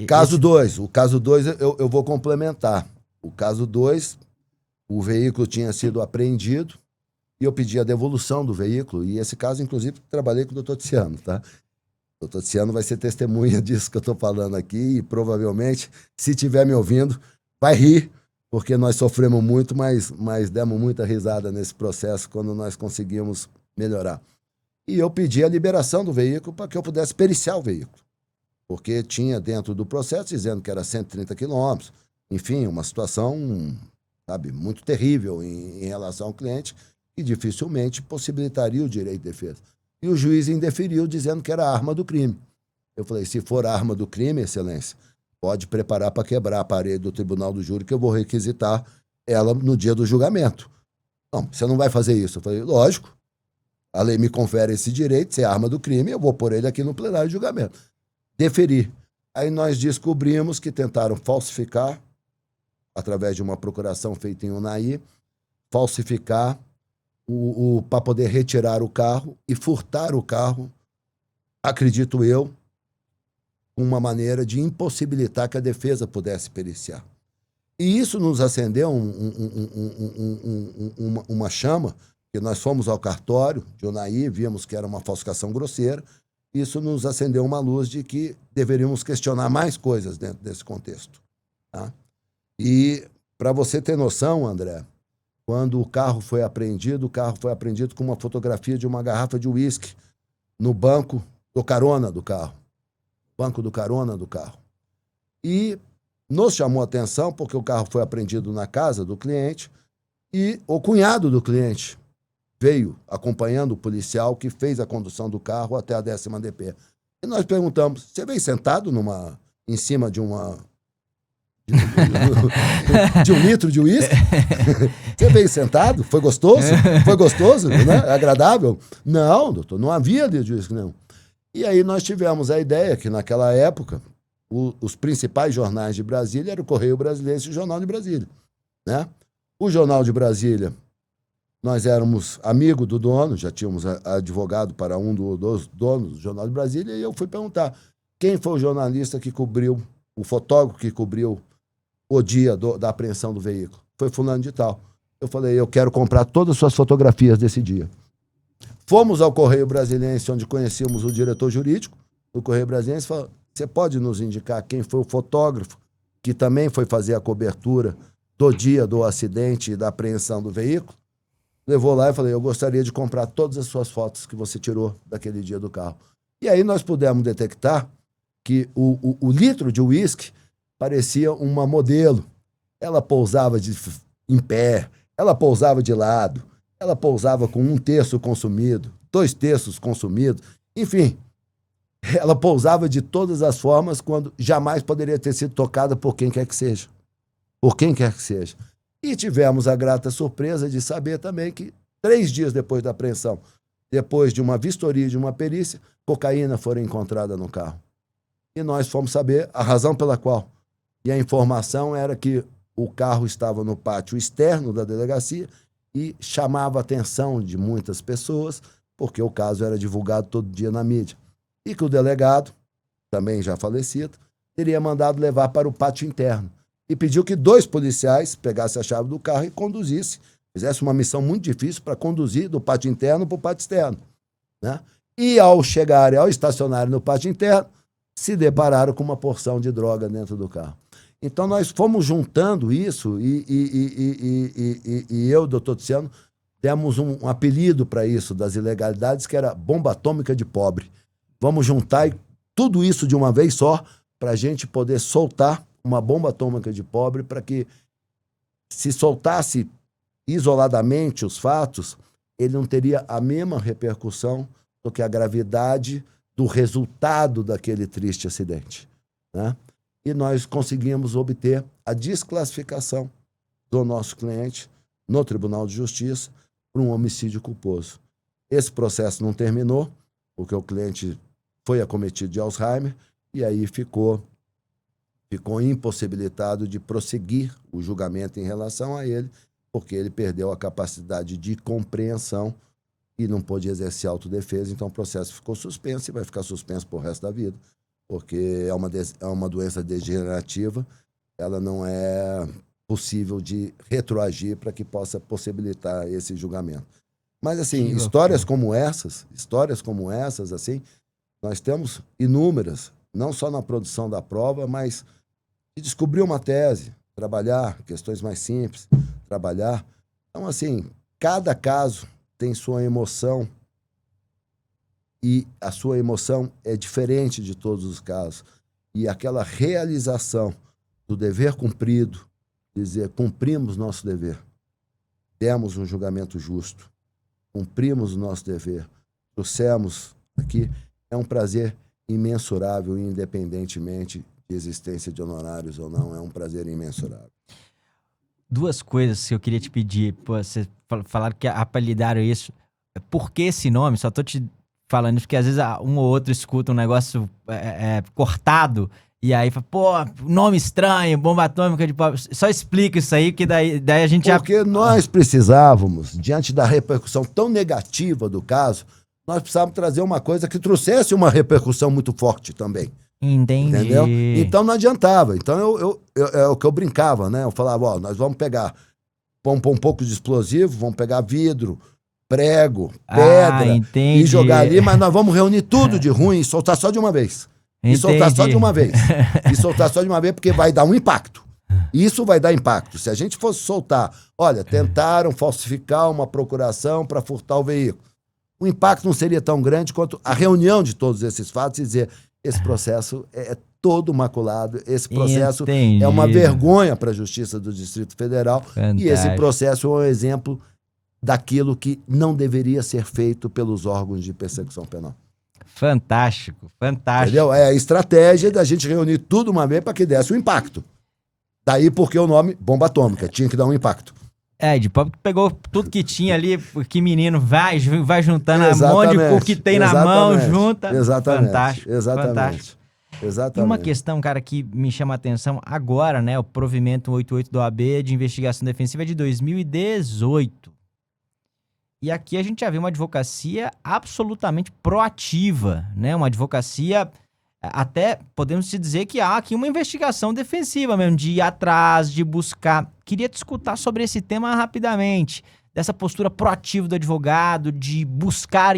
S2: Caso 2. O caso 2 eu vou complementar. O caso 2, o veículo tinha sido apreendido e eu pedi a devolução do veículo. E esse caso, inclusive, trabalhei com o doutor Tiziano, tá? O doutor Tiziano vai ser testemunha disso que eu estou falando aqui e provavelmente, se estiver me ouvindo, vai rir, porque nós sofremos muito, mas demos muita risada nesse processo quando nós conseguimos melhorar. E eu pedi a liberação do veículo para que eu pudesse periciar o veículo. Porque tinha dentro do processo dizendo que era 130 quilômetros. Enfim, uma situação, sabe, muito terrível em relação ao cliente e dificilmente possibilitaria o direito de defesa. E o juiz indeferiu dizendo que era a arma do crime. Eu falei, se for a arma do crime, excelência, pode preparar para quebrar a parede do tribunal do júri que eu vou requisitar ela no dia do julgamento. Não, você não vai fazer isso. Eu falei, lógico. A lei me confere esse direito, se é arma do crime, eu vou pôr ele aqui no plenário de julgamento. Deferi. Aí nós descobrimos que tentaram falsificar, através de uma procuração feita em Unai, falsificar para poder retirar o carro e furtar o carro, acredito eu, uma maneira de impossibilitar que a defesa pudesse periciar. E isso nos acendeu uma chama, que nós fomos ao cartório de Unai, vimos que era uma falsificação grosseira, isso nos acendeu uma luz de que deveríamos questionar mais coisas dentro desse contexto. Tá? E, para você ter noção, André, quando o carro foi apreendido com uma fotografia de uma garrafa de uísque no banco do carona do carro. Banco do carona do carro. E nos chamou a atenção porque o carro foi apreendido na casa do cliente e o cunhado do cliente veio acompanhando o policial que fez a condução do carro até a 10ª DP. E nós perguntamos, você veio sentado em cima de um litro de uísque? Você veio sentado? Foi gostoso? Foi gostoso, né? Agradável? Não, doutor, não havia litro de uísque, não. E aí nós tivemos a ideia que, naquela época, os principais jornais de Brasília eram o Correio Brasiliense e o Jornal de Brasília. Né? O Jornal de Brasília, nós éramos amigos do dono, já tínhamos advogado para um dos donos do Jornal de Brasília, e eu fui perguntar quem foi o jornalista que cobriu, o fotógrafo que cobriu o dia da apreensão do veículo. Foi fulano de tal. Eu falei, eu quero comprar todas as suas fotografias desse dia. Fomos ao Correio Brasiliense, onde conhecíamos o diretor jurídico do Correio Brasiliense, e falou, você pode nos indicar quem foi o fotógrafo que também foi fazer a cobertura do dia do acidente e da apreensão do veículo? Levou lá e falei, eu gostaria de comprar todas as suas fotos que você tirou daquele dia do carro. E aí nós pudemos detectar que o litro de uísque parecia uma modelo. Ela pousava em pé, ela pousava de lado, ela pousava com 1/3 consumido, 2/3 consumido, enfim, ela pousava de todas as formas quando jamais poderia ter sido tocada por quem quer que seja. Por quem quer que seja. E tivemos a grata surpresa de saber também que 3 dias depois da apreensão, depois de uma vistoria e de uma perícia, cocaína foi encontrada no carro. E nós fomos saber a razão pela qual. E a informação era que o carro estava no pátio externo da delegacia e chamava a atenção de muitas pessoas, porque o caso era divulgado todo dia na mídia. E que o delegado, também já falecido, teria mandado levar para o pátio interno. E pediu que 2 policiais pegassem a chave do carro e conduzissem. Fizesse uma missão muito difícil para conduzir do pátio interno para o pátio externo. Né? E ao chegarem, ao estacionarem no pátio interno, se depararam com uma porção de droga dentro do carro. Então nós fomos juntando isso e eu, doutor Tiziano, demos um apelido para isso, das ilegalidades, que era bomba atômica de pobre. Vamos juntar tudo isso de uma vez só para a gente poder soltar uma bomba atômica de pobre, para que, se soltasse isoladamente os fatos, ele não teria a mesma repercussão do que a gravidade do resultado daquele triste acidente. Né? E nós conseguimos obter a desclassificação do nosso cliente no Tribunal de Justiça por um homicídio culposo. Esse processo não terminou, porque o cliente foi acometido de Alzheimer e aí ficou impossibilitado de prosseguir o julgamento em relação a ele, porque ele perdeu a capacidade de compreensão e não pôde exercer autodefesa, então o processo ficou suspenso e vai ficar suspenso pro resto da vida, porque é uma doença degenerativa, ela não é possível de retroagir para que possa possibilitar esse julgamento. Mas, assim, histórias como essas, assim, nós temos inúmeras, não só na produção da prova, mas de descobrir uma tese, trabalhar questões mais simples, trabalhar. Então, assim, cada caso tem sua emoção e a sua emoção é diferente de todos os casos. E aquela realização do dever cumprido, dizer, cumprimos nosso dever, demos um julgamento justo, cumprimos o nosso dever, trouxemos aqui, é um prazer imensurável, independentemente de existência de honorários ou não, é um prazer imensurável.
S1: Duas coisas que eu queria te pedir. Pô, vocês falaram que apelidaram isso. Por que esse nome? Só tô te falando isso porque às vezes um ou outro escuta um negócio cortado e aí fala, pô, nome estranho, bomba atômica de pobre. Só explica isso aí que daí a gente
S2: Porque nós precisávamos, diante da repercussão tão negativa do caso, nós precisávamos trazer uma coisa que trouxesse uma repercussão muito forte também.
S1: Entendi.
S2: Entendeu? Então não adiantava. Então é o que eu brincava, né? Eu falava, ó, nós vamos pegar, pôr um pouco de explosivo, vamos pegar vidro, prego, pedra e jogar ali, mas nós vamos reunir tudo de ruim e soltar só de uma vez. E soltar só de uma vez. E soltar só de uma vez porque vai dar um impacto. Isso vai dar impacto. Se a gente fosse soltar, olha, tentaram falsificar uma procuração para furtar o veículo. O impacto não seria tão grande quanto a reunião de todos esses fatos e dizer, esse processo é todo maculado, esse processo é uma vergonha para a Justiça do Distrito Federal. Fantástico. E esse processo é um exemplo daquilo que não deveria ser feito pelos órgãos de persecução penal.
S1: Fantástico, fantástico.
S2: Entendeu? É a estratégia da gente reunir tudo uma vez para que desse um impacto. Daí porque o nome bomba atômica, tinha que dar um impacto.
S1: De pobre que pegou tudo que tinha ali, que menino vai juntando a mão de cu que tem na mão, junta.
S2: Exatamente.
S1: Fantástico.
S2: Exatamente.
S1: Fantástico.
S2: Exatamente.
S1: E uma questão, cara, que me chama a atenção agora, né? O provimento 188 do OAB de investigação defensiva é de 2018. E aqui a gente já vê uma advocacia absolutamente proativa, né? Uma advocacia, até podemos dizer que há aqui uma investigação defensiva mesmo, de ir atrás, de buscar. Queria te escutar sobre esse tema rapidamente, dessa postura proativa do advogado, de buscar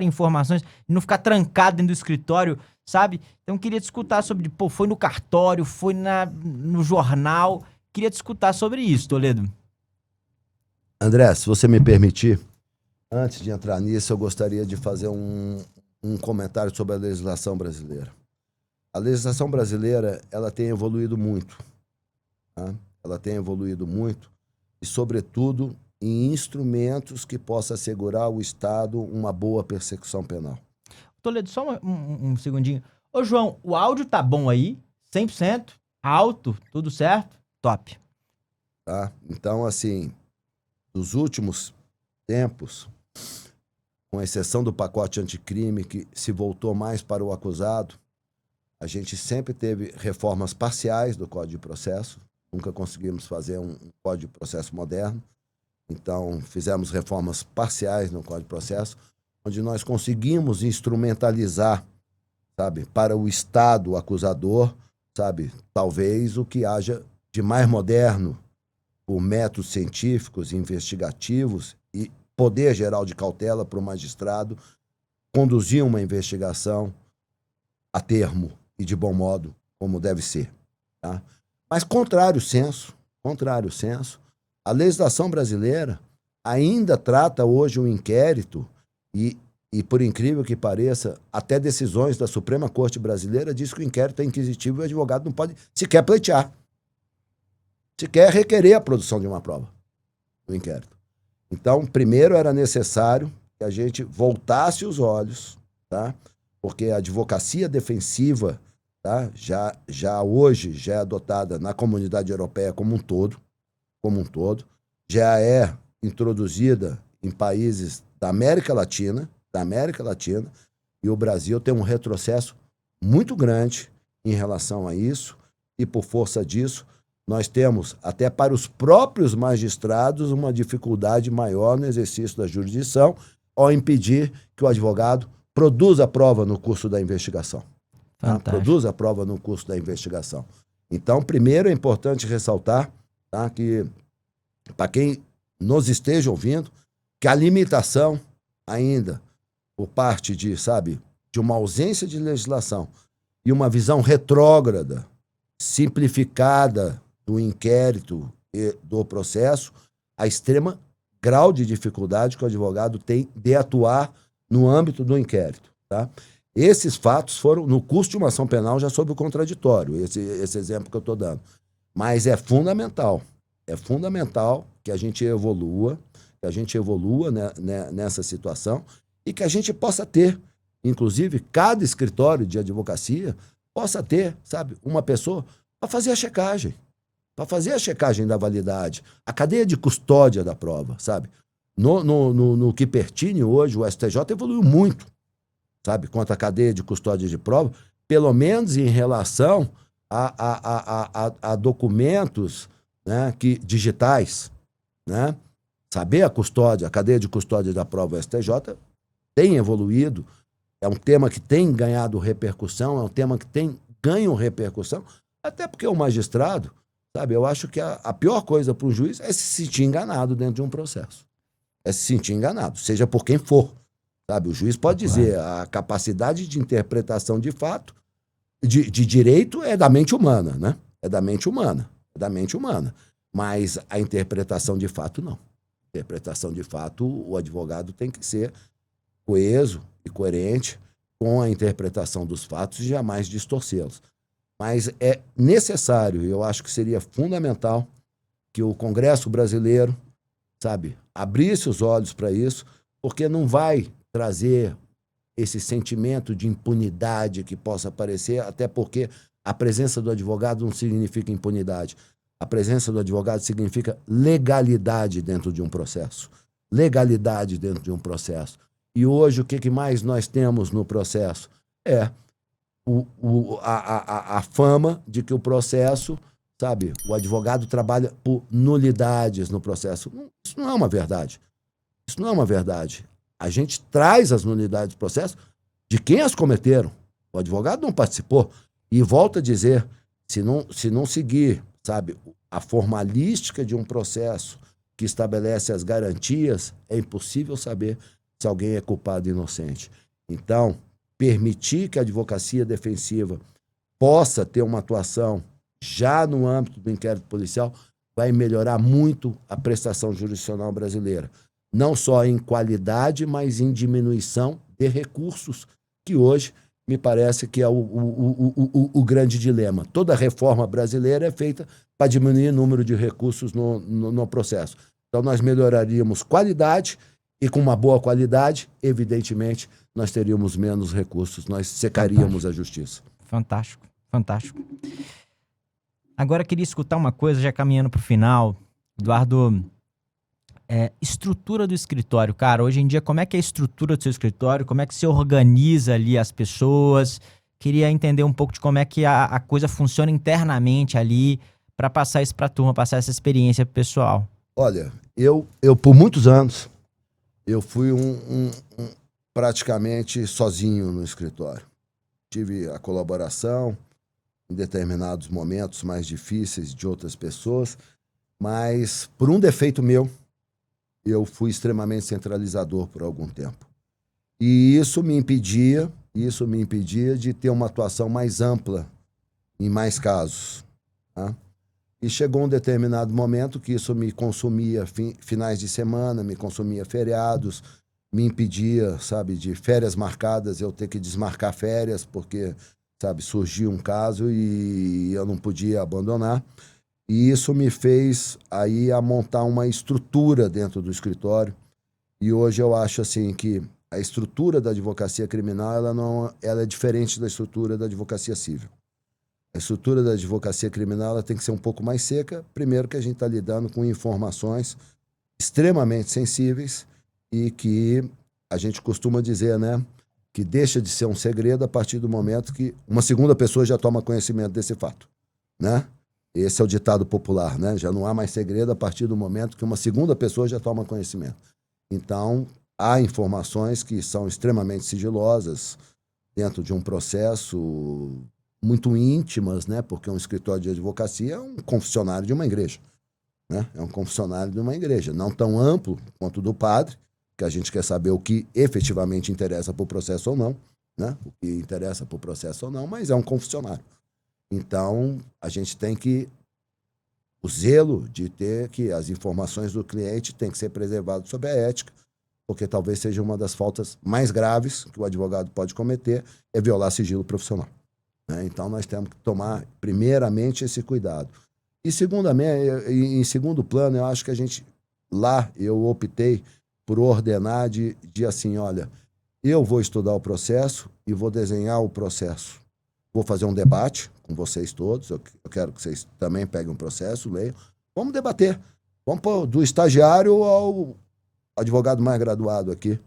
S1: informações, de não ficar trancado dentro do escritório, sabe? Então queria te escutar sobre, foi no cartório, foi no jornal. Queria te escutar sobre isso, Toledo.
S2: André, se você me permitir, antes de entrar nisso, eu gostaria de fazer um comentário sobre a legislação brasileira. A legislação brasileira, ela tem evoluído muito. Tá? Ela tem evoluído muito e, sobretudo, em instrumentos que possam assegurar ao Estado uma boa persecução penal.
S1: Toledo, só um segundinho. Ô, João, o áudio tá bom aí? 100%? Alto? Tudo certo? Top.
S2: Tá? Então, assim, nos últimos tempos, com exceção do pacote anticrime, que se voltou mais para o acusado, a gente sempre teve reformas parciais do Código de Processo, nunca conseguimos fazer um Código de Processo moderno, então fizemos reformas parciais no Código de Processo, onde nós conseguimos instrumentalizar, sabe, para o Estado acusador, sabe, talvez o que haja de mais moderno, por métodos científicos, investigativos e poder geral de cautela para o magistrado conduzir uma investigação a termo e de bom modo, como deve ser. Tá? Mas, contrário senso, a legislação brasileira ainda trata hoje um inquérito e, por incrível que pareça, até decisões da Suprema Corte Brasileira diz que o inquérito é inquisitivo e o advogado não pode sequer pleitear. Sequer requerer a produção de uma prova no inquérito. Então, primeiro era necessário que a gente voltasse os olhos, tá? Porque a advocacia defensiva, tá? já hoje já é adotada na comunidade europeia como um todo, já é introduzida em países da América Latina, e o Brasil tem um retrocesso muito grande em relação a isso, e por força disso, nós temos, até para os próprios magistrados, uma dificuldade maior no exercício da jurisdição ao impedir que o advogado produza a prova no curso da investigação. Tá? Produza a prova no curso da investigação. Então, primeiro é importante ressaltar, tá, que, para quem nos esteja ouvindo, que a limitação ainda por parte de uma ausência de legislação e uma visão retrógrada, simplificada do inquérito e do processo, a extrema grau de dificuldade que o advogado tem de atuar no âmbito do inquérito. Tá? Esses fatos foram no curso de uma ação penal já sob o contraditório, esse exemplo que eu estou dando. Mas é fundamental que a gente evolua, nessa situação e que a gente possa ter, inclusive, cada escritório de advocacia possa ter, uma pessoa para fazer a checagem. Para fazer a checagem da validade, a cadeia de custódia da prova, No que pertine hoje, o STJ evoluiu muito, quanto à cadeia de custódia de prova, pelo menos em relação a documentos, né, digitais, né? Saber a custódia, a cadeia de custódia da prova, o STJ tem evoluído, é um tema que tem ganhado repercussão, é um tema que tem ganho repercussão, até porque o magistrado, eu acho que a pior coisa para um juiz é se sentir enganado dentro de um processo. É se sentir enganado, seja por quem for. O juiz pode dizer, a capacidade de interpretação de fato, de direito é da mente humana, né? É da mente humana. Mas a interpretação de fato, não. A interpretação de fato, o advogado tem que ser coeso e coerente com a interpretação dos fatos e jamais distorcê-los. Mas é necessário, eu acho que seria fundamental, que o Congresso brasileiro, abrisse os olhos para isso, porque não vai trazer esse sentimento de impunidade que possa aparecer, até porque a presença do advogado não significa impunidade. A presença do advogado significa legalidade dentro de um processo. Legalidade dentro de um processo. E hoje, o que mais nós temos no processo? É a fama de que o processo, o advogado trabalha por nulidades no processo. Isso não é uma verdade. Isso não é uma verdade. A gente traz as nulidades do processo de quem as cometeram. O advogado não participou. E volto a dizer, se não seguir, a formalística de um processo que estabelece as garantias, é impossível saber se alguém é culpado ou inocente. Então, permitir que a advocacia defensiva possa ter uma atuação já no âmbito do inquérito policial vai melhorar muito a prestação jurisdicional brasileira. Não só em qualidade, mas em diminuição de recursos, que hoje me parece que é o grande dilema. Toda reforma brasileira é feita para diminuir o número de recursos no processo. Então, nós melhoraríamos qualidade e, com uma boa qualidade, evidentemente, nós teríamos menos recursos, nós secaríamos a justiça.
S1: Fantástico. Agora, queria escutar uma coisa, já caminhando para o final. Eduardo, estrutura do escritório. Cara, hoje em dia, como é que é a estrutura do seu escritório? Como é que você organiza ali as pessoas? Queria entender um pouco de como é que a coisa funciona internamente ali para passar isso para a turma, passar essa experiência para o pessoal.
S2: Olha, eu por muitos anos, eu fui praticamente sozinho no escritório. Tive a colaboração em determinados momentos mais difíceis de outras pessoas, mas por um defeito meu, eu fui extremamente centralizador por algum tempo. E isso me impedia de ter uma atuação mais ampla em mais casos. Tá? E chegou um determinado momento que isso me consumia finais de semana, me consumia feriados, me impedia, de férias marcadas, eu ter que desmarcar férias, porque, surgiu um caso e eu não podia abandonar. E isso me fez aí a montar uma estrutura dentro do escritório. E hoje eu acho assim que a estrutura da advocacia criminal ela é diferente da estrutura da advocacia civil. A estrutura da advocacia criminal ela tem que ser um pouco mais seca. Primeiro que a gente está lidando com informações extremamente sensíveis e que a gente costuma dizer, né, que deixa de ser um segredo a partir do momento que uma segunda pessoa já toma conhecimento desse fato, né? Esse é o ditado popular, né? Já não há mais segredo a partir do momento que uma segunda pessoa já toma conhecimento. Então, há informações que são extremamente sigilosas dentro de um processo, muito íntimas, né? Porque um escritório de advocacia é um confessionário de uma igreja, né? É um confessionário de uma igreja, não tão amplo quanto o do padre, que a gente quer saber o que efetivamente interessa para o processo ou não, né? O que interessa para o processo ou não, mas é um confessionário. Então, a gente tem que o zelo de ter que as informações do cliente têm que ser preservadas sob a ética, porque talvez seja uma das faltas mais graves que o advogado pode cometer, é violar sigilo profissional, né? Então, nós temos que tomar, primeiramente, esse cuidado. E, em segundo plano, eu acho que eu optei por ordenar de assim, olha, eu vou estudar o processo e vou desenhar o processo. Vou fazer um debate com vocês todos, eu quero que vocês também peguem um processo, leiam. Vamos debater. Vamos pôr do estagiário ao advogado mais graduado aqui.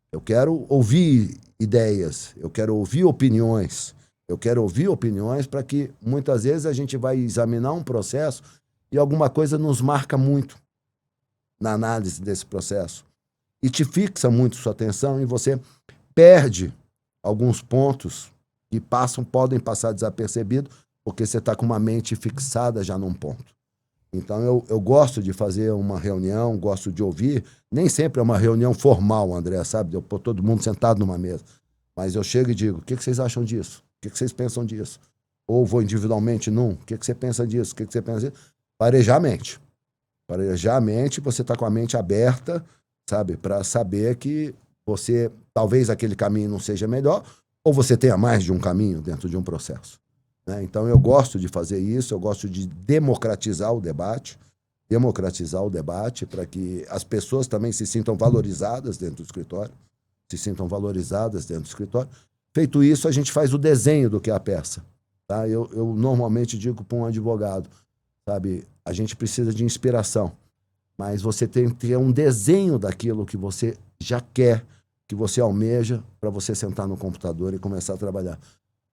S2: Eu quero ouvir ideias, eu quero ouvir opiniões. Eu quero ouvir opiniões para que, muitas vezes, a gente vai examinar um processo e alguma coisa nos marca muito na análise desse processo. E te fixa muito sua atenção e você perde alguns pontos que podem passar desapercebidos, porque você está com uma mente fixada já num ponto. Então, eu gosto de fazer uma reunião, gosto de ouvir. Nem sempre é uma reunião formal, André, sabe? Eu pôr todo mundo sentado numa mesa. Mas eu chego e digo, o que vocês acham disso? O que vocês pensam disso? Ou vou individualmente num, o que você pensa disso? O que você pensa disso? Parejar a mente. Parejar a mente, você está com a mente aberta, sabe? Para saber que talvez aquele caminho não seja melhor, ou você tenha mais de um caminho dentro de um processo, né? Então, eu gosto de fazer isso, eu gosto de democratizar o debate para que as pessoas também se sintam valorizadas dentro do escritório, Feito isso, a gente faz o desenho do que é a peça, tá? Eu normalmente digo para um advogado, sabe, a gente precisa de inspiração, mas você tem que ter um desenho daquilo que você já quer, que você almeja, para você sentar no computador e começar a trabalhar.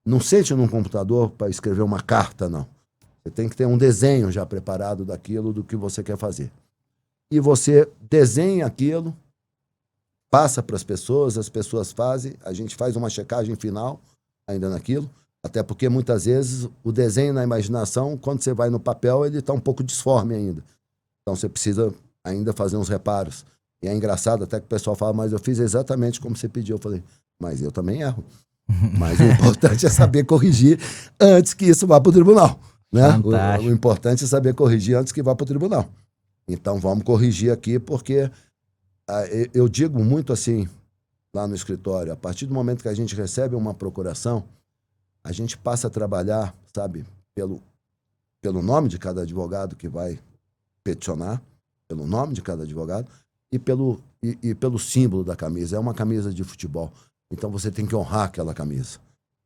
S2: Não sente num computador para escrever uma carta, não. Você tem que ter um desenho já preparado daquilo, do que você quer fazer. E você desenha aquilo, passa para as pessoas fazem, a gente faz uma checagem final ainda naquilo, até porque muitas vezes o desenho na imaginação, quando você vai no papel, ele está um pouco disforme ainda. Então você precisa ainda fazer uns reparos. E é engraçado até que o pessoal fala, mas eu fiz exatamente como você pediu. Eu falei, mas eu também erro. Mas o importante é saber corrigir antes que isso vá para o tribunal, né? O importante é saber corrigir antes que vá para o tribunal. Então vamos corrigir aqui, porque eu digo muito assim, lá no escritório, a partir do momento que a gente recebe uma procuração, a gente passa a trabalhar, sabe, pelo nome de cada advogado que vai peticionar, pelo nome de cada advogado, e pelo símbolo da camisa. É uma camisa de futebol. Então, você tem que honrar aquela camisa.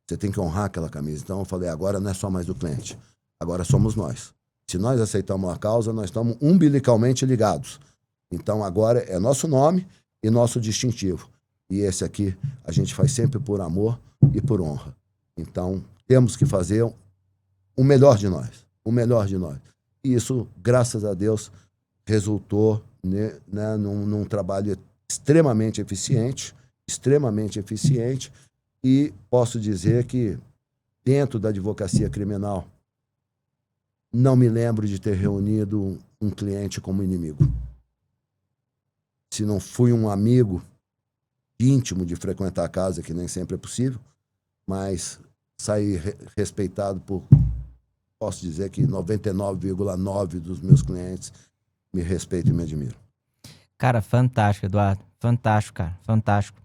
S2: Então, eu falei, agora não é só mais do cliente. Agora somos nós. Se nós aceitamos a causa, nós estamos umbilicalmente ligados. Então, agora é nosso nome e nosso distintivo. E esse aqui, a gente faz sempre por amor e por honra. Então, temos que fazer o melhor de nós. E isso, graças a Deus, resultou, né, num trabalho extremamente eficiente, e posso dizer que, dentro da advocacia criminal, não me lembro de ter reunido um cliente como inimigo. Se não fui um amigo íntimo de frequentar a casa, que nem sempre é possível, mas saí respeitado posso dizer que 99,9% dos meus clientes me respeitam e me admiram.
S1: Cara, fantástico, Eduardo. Fantástico, cara. Fantástico.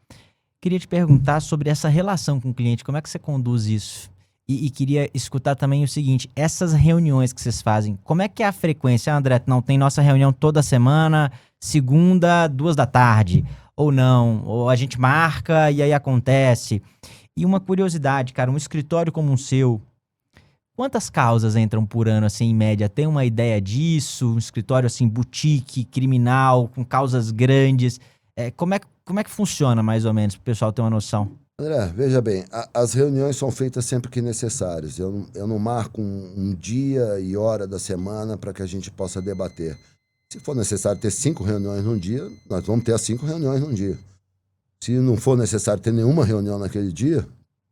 S1: Queria te perguntar sobre essa relação com o cliente. Como é que você conduz isso? E queria escutar também o seguinte, essas reuniões que vocês fazem, como é que é a frequência? André, não, tem nossa reunião toda semana, segunda, 14h, ou não, ou a gente marca e aí acontece. E uma curiosidade, cara, um escritório como o seu, quantas causas entram por ano, assim, em média? Tem uma ideia disso? Um escritório, assim, boutique, criminal, com causas grandes? Como é que funciona, mais ou menos, para o pessoal ter uma noção?
S2: André, veja bem, as reuniões são feitas sempre que necessárias. Eu não marco um dia e hora da semana para que a gente possa debater. Se for necessário ter 5 reuniões num dia, nós vamos ter as 5 reuniões num dia. Se não for necessário ter nenhuma reunião naquele dia,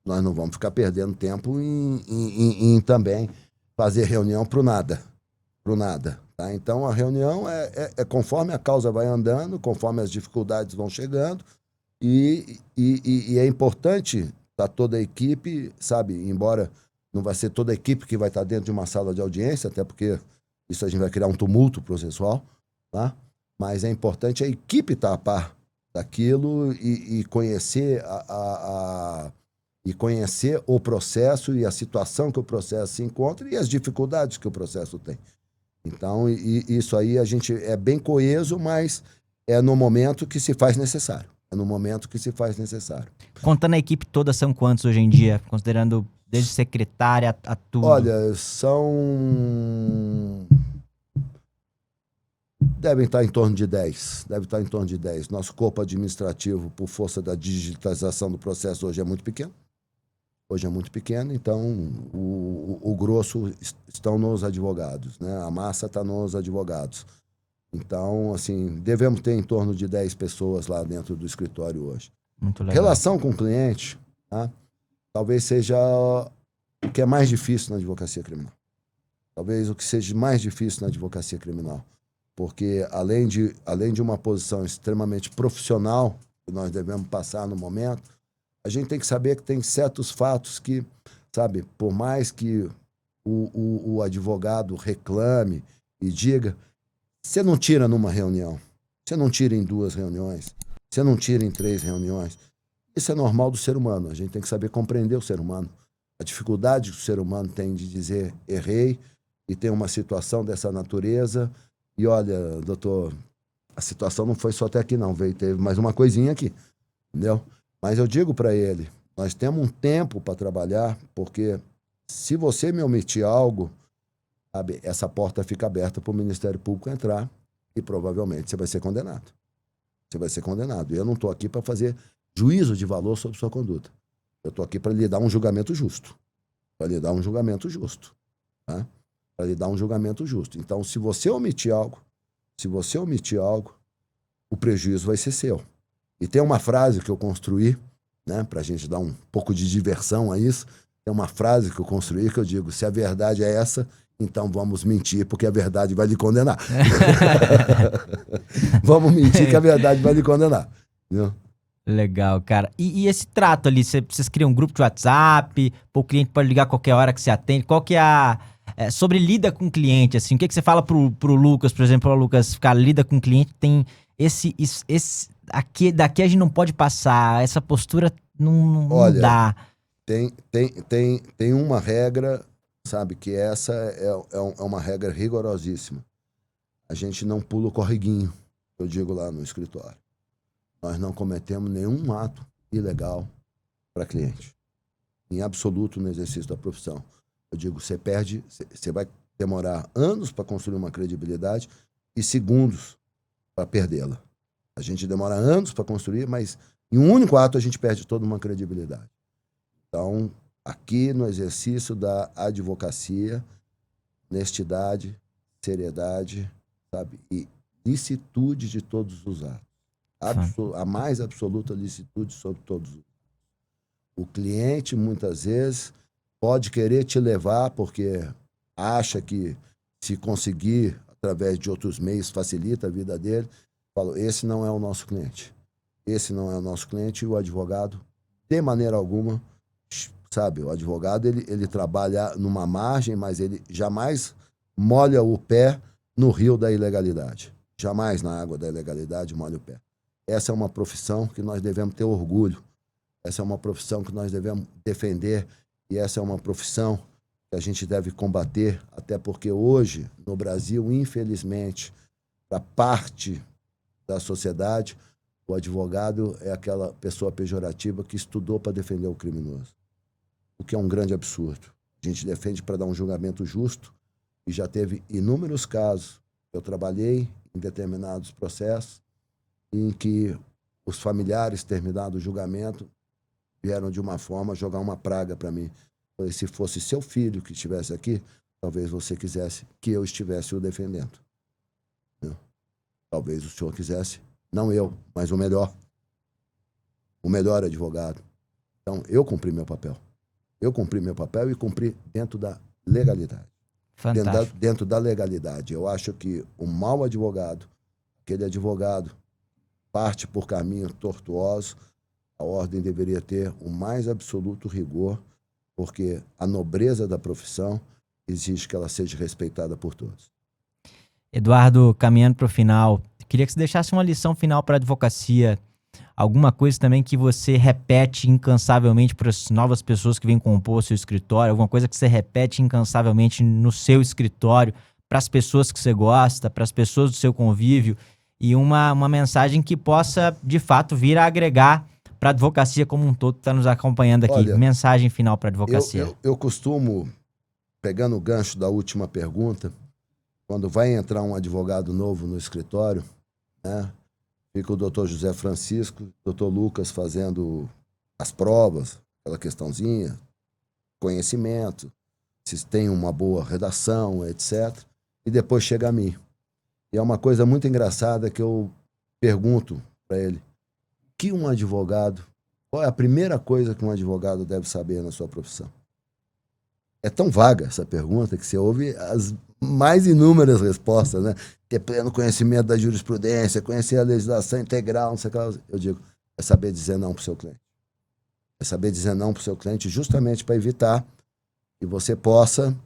S2: nós não vamos ficar perdendo tempo em também fazer reunião para o nada. Pro nada. Tá? Então, a reunião é conforme a causa vai andando, conforme as dificuldades vão chegando, e é importante estar toda a equipe, sabe, embora não vai ser toda a equipe que vai estar dentro de uma sala de audiência, até porque isso a gente vai criar um tumulto processual, tá? Mas é importante a equipe estar a par daquilo e conhecer e conhecer o processo e a situação que o processo se encontra e as dificuldades que o processo tem. Então, isso aí a gente é bem coeso, mas é no momento que se faz necessário. É no momento que se faz necessário.
S1: Contando a equipe toda, são quantos hoje em dia? Considerando desde secretária a tudo.
S2: Olha, são... Devem estar em torno de 10. Deve estar em torno de 10. Nosso corpo administrativo, por força da digitalização do processo, hoje é muito pequeno. Então o grosso estão nos advogados, né? A massa está nos advogados. Então, assim, devemos ter em torno de 10 pessoas lá dentro do escritório hoje.
S1: Muito legal.
S2: Relação com o cliente, tá? Talvez seja o que é mais difícil na advocacia criminal. Talvez o que seja mais difícil na advocacia criminal. Porque além de uma posição extremamente profissional que nós devemos passar no momento, a gente tem que saber que tem certos fatos que, sabe, por mais que o advogado reclame e diga, você não tira numa reunião, você não tira em 2 reuniões, você não tira em 3 reuniões. Isso é normal do ser humano, a gente tem que saber compreender o ser humano. A dificuldade que o ser humano tem de dizer errei e tem uma situação dessa natureza. E olha, doutor, a situação não foi só até aqui não, teve mais uma coisinha aqui, entendeu? Mas eu digo para ele, nós temos um tempo para trabalhar, porque se você me omitir algo, sabe, essa porta fica aberta para o Ministério Público entrar e provavelmente você vai ser condenado. Você vai ser condenado. E eu não estou aqui para fazer juízo de valor sobre sua conduta. Eu estou aqui para lhe dar um julgamento justo. Para lhe dar um julgamento justo. Tá? Para lhe dar um julgamento justo. Então, se você omitir algo, o prejuízo vai ser seu. E tem uma frase que eu construí, né, para a gente dar um pouco de diversão a isso. Tem uma frase que eu construí que eu digo, se a verdade é essa, então vamos mentir, porque a verdade vai lhe condenar. Vamos mentir que a verdade vai lhe condenar. Entendeu?
S1: Legal, cara. E esse trato ali, vocês criam um grupo de WhatsApp, o cliente pode ligar a qualquer hora que você atende, qual que é a... sobre lida com o cliente, assim, o que você fala pro Lucas, por exemplo, o Lucas, ficar lida com o cliente, tem esse daqui a gente não pode passar, essa postura não
S2: Olha,
S1: dá.
S2: Tem uma regra, sabe, que essa é uma regra rigorosíssima. A gente não pula o corriguinho, eu digo lá no escritório. Nós não cometemos nenhum ato ilegal para cliente. Em absoluto no exercício da profissão. Eu digo, você vai demorar anos para construir uma credibilidade e segundos para perdê-la. A gente demora anos para construir, mas em um único ato a gente perde toda uma credibilidade. Então, aqui no exercício da advocacia, honestidade, seriedade, sabe? E licitude de todos os atos. A mais absoluta licitude sobre todos os atos. O cliente, muitas vezes, pode querer te levar porque acha que se conseguir, através de outros meios, facilita a vida dele. Falo, esse não é o nosso cliente. Esse não é o nosso cliente e o advogado, de maneira alguma, sabe, o advogado ele trabalha numa margem, mas ele jamais molha o pé no rio da ilegalidade. Jamais na água da ilegalidade molha o pé. Essa é uma profissão que nós devemos ter orgulho. Essa é uma profissão que nós devemos defender e essa é uma profissão que a gente deve combater, até porque hoje, no Brasil, infelizmente, para parte da sociedade, o advogado é aquela pessoa pejorativa que estudou para defender o criminoso, o que é um grande absurdo. A gente defende para dar um julgamento justo e já teve inúmeros casos. Eu trabalhei em determinados processos em que os familiares, terminado o julgamento, vieram de uma forma jogar uma praga para mim. Falei, se fosse seu filho que estivesse aqui, talvez você quisesse que eu estivesse o defendendo. Talvez o senhor quisesse, não eu, mas o melhor advogado. Então, eu cumpri meu papel. Eu cumpri meu papel e cumpri dentro da legalidade.
S1: Fantástico.
S2: Dentro da legalidade. Eu acho que o mau advogado, aquele advogado, parte por caminho tortuoso, a ordem deveria ter o mais absoluto rigor, porque a nobreza da profissão exige que ela seja respeitada por todos.
S1: Eduardo, caminhando para o final, queria que você deixasse uma lição final para a advocacia, alguma coisa também que você repete incansavelmente para as novas pessoas que vêm compor o seu escritório, alguma coisa que você repete incansavelmente no seu escritório, para as pessoas que você gosta, para as pessoas do seu convívio, e uma mensagem que possa, de fato, vir a agregar para a advocacia como um todo que está nos acompanhando aqui.
S2: Olha,
S1: mensagem final para a advocacia.
S2: Eu costumo, pegando o gancho da última pergunta, quando vai entrar um advogado novo no escritório, né, fica o doutor José Francisco, o doutor Lucas fazendo as provas, aquela questãozinha, conhecimento, se tem uma boa redação, etc. E depois chega a mim. E é uma coisa muito engraçada que eu pergunto para ele, qual é a primeira coisa que um advogado deve saber na sua profissão? É tão vaga essa pergunta que você ouve as mais inúmeras respostas, né? Ter pleno conhecimento da jurisprudência, conhecer a legislação integral, não sei o que. Eu digo, é saber dizer não para o seu cliente. É saber dizer não para o seu cliente justamente para evitar que você possa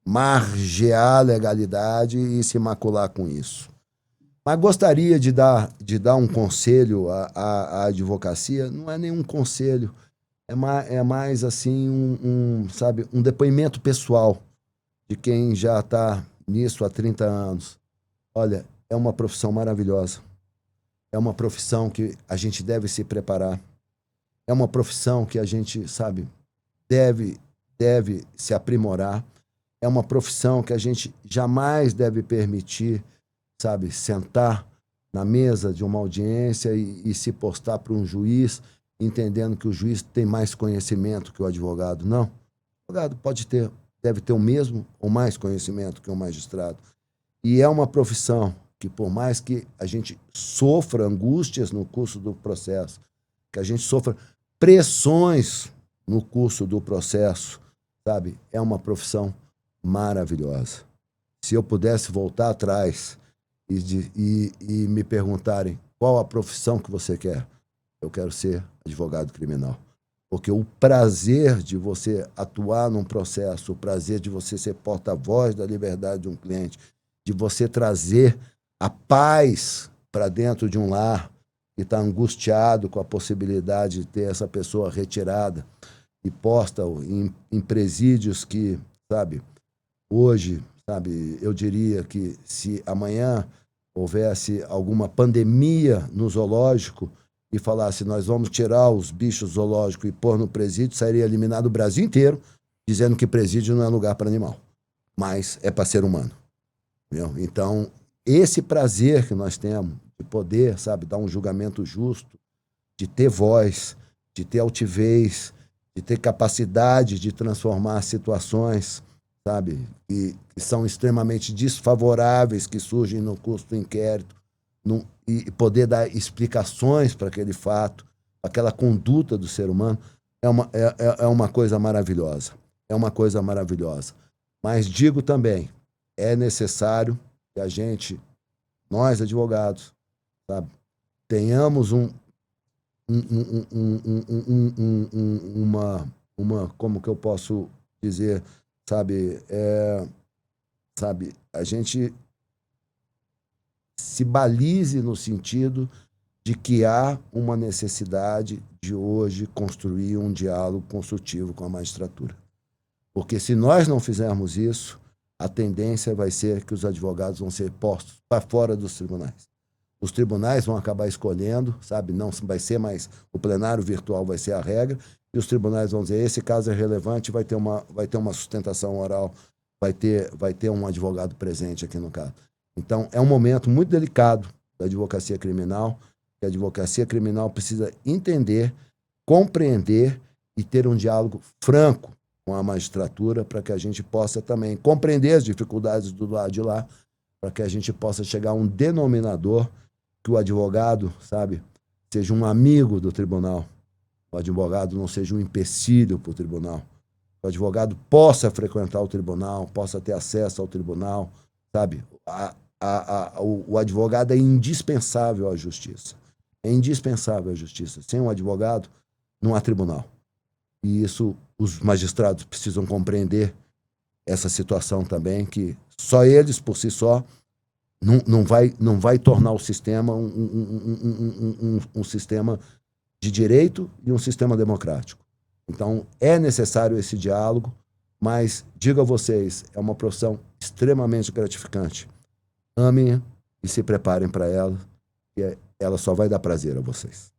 S2: margear a legalidade e se macular com isso. Mas gostaria de dar um conselho à advocacia. Não é nenhum conselho, é mais assim sabe, um depoimento pessoal de quem já está nisso há 30 anos. Olha, é uma profissão maravilhosa. É uma profissão que a gente deve se preparar. É uma profissão que a gente, sabe, deve se aprimorar. É uma profissão que a gente jamais deve permitir, sabe, sentar na mesa de uma audiência e se postar para um juiz, entendendo que o juiz tem mais conhecimento que o advogado. Não. O advogado deve ter o mesmo ou mais conhecimento que o magistrado. E é uma profissão que, por mais que a gente sofra angústias no curso do processo, que a gente sofra pressões no curso do processo, sabe, é uma profissão maravilhosa. Se eu pudesse voltar atrás e me perguntarem qual a profissão que você quer, eu quero ser advogado criminal. Porque o prazer de você atuar num processo, o prazer de você ser porta-voz da liberdade de um cliente, de você trazer a paz para dentro de um lar que está angustiado com a possibilidade de ter essa pessoa retirada e posta em presídios que, sabe, hoje, sabe, eu diria que se amanhã houvesse alguma pandemia no zoológico e falasse, nós vamos tirar os bichos zoológicos e pôr no presídio, sairia eliminado o Brasil inteiro, dizendo que presídio não é lugar para animal, mas é para ser humano. Entendeu? Então, esse prazer que nós temos de poder, sabe, dar um julgamento justo, de ter voz, de ter altivez, de ter capacidade de transformar situações, sabe, que são extremamente desfavoráveis, que surgem no curso do inquérito, e poder dar explicações para aquele fato, aquela conduta do ser humano, é uma coisa maravilhosa. É uma coisa maravilhosa. Mas digo também, é necessário que a gente, nós advogados, sabe, tenhamos como que eu posso dizer, sabe, a gente se balize no sentido de que há uma necessidade de hoje construir um diálogo construtivo com a magistratura. Porque se nós não fizermos isso, a tendência vai ser que os advogados vão ser postos para fora dos tribunais. Os tribunais vão acabar escolhendo, sabe, não vai ser mais, o plenário virtual vai ser a regra, e os tribunais vão dizer, esse caso é relevante, vai ter uma sustentação oral, vai ter um advogado presente aqui no caso. Então, é um momento muito delicado da advocacia criminal, que a advocacia criminal precisa entender compreender e ter um diálogo franco com a magistratura para que a gente possa também compreender as dificuldades do lado de lá, para que a gente possa chegar a um denominador que o advogado, sabe, seja um amigo do tribunal, o advogado não seja um empecilho para o tribunal, o advogado possa frequentar o tribunal, possa ter acesso ao tribunal, sabe? O advogado é indispensável à justiça. É indispensável à justiça. Sem um advogado, não há tribunal. E isso os magistrados precisam compreender essa situação também, que só eles, por si só, não vai tornar o sistema um sistema de direito e um sistema democrático. Então, é necessário esse diálogo, mas, digo a vocês, é uma profissão extremamente gratificante. Amem e se preparem para ela, e ela só vai dar prazer a vocês.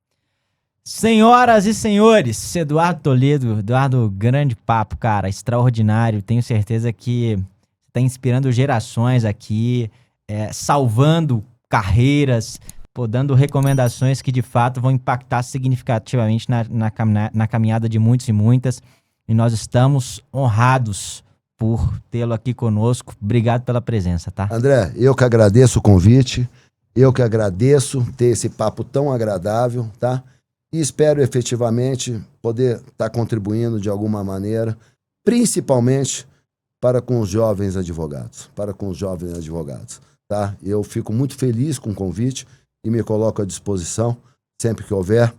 S1: Senhoras e senhores, Eduardo Toledo, Eduardo, grande papo, cara, extraordinário. Tenho certeza que está inspirando gerações aqui, salvando carreiras, dando recomendações que de fato vão impactar significativamente na caminhada de muitos e muitas. E nós estamos honrados por tê-lo aqui conosco. Obrigado pela presença, tá?
S2: André, eu que agradeço o convite, eu que agradeço ter esse papo tão agradável, tá? E espero efetivamente poder estar contribuindo de alguma maneira, principalmente para com os jovens advogados, tá? Eu fico muito feliz com o convite e me coloco à disposição sempre que houver,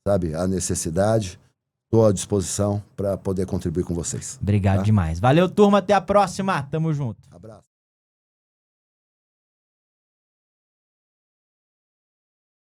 S2: sabe, a necessidade. Estou à disposição para poder contribuir com vocês.
S1: Obrigado demais. Valeu, turma. Até a próxima. Tamo junto.
S2: Abraço.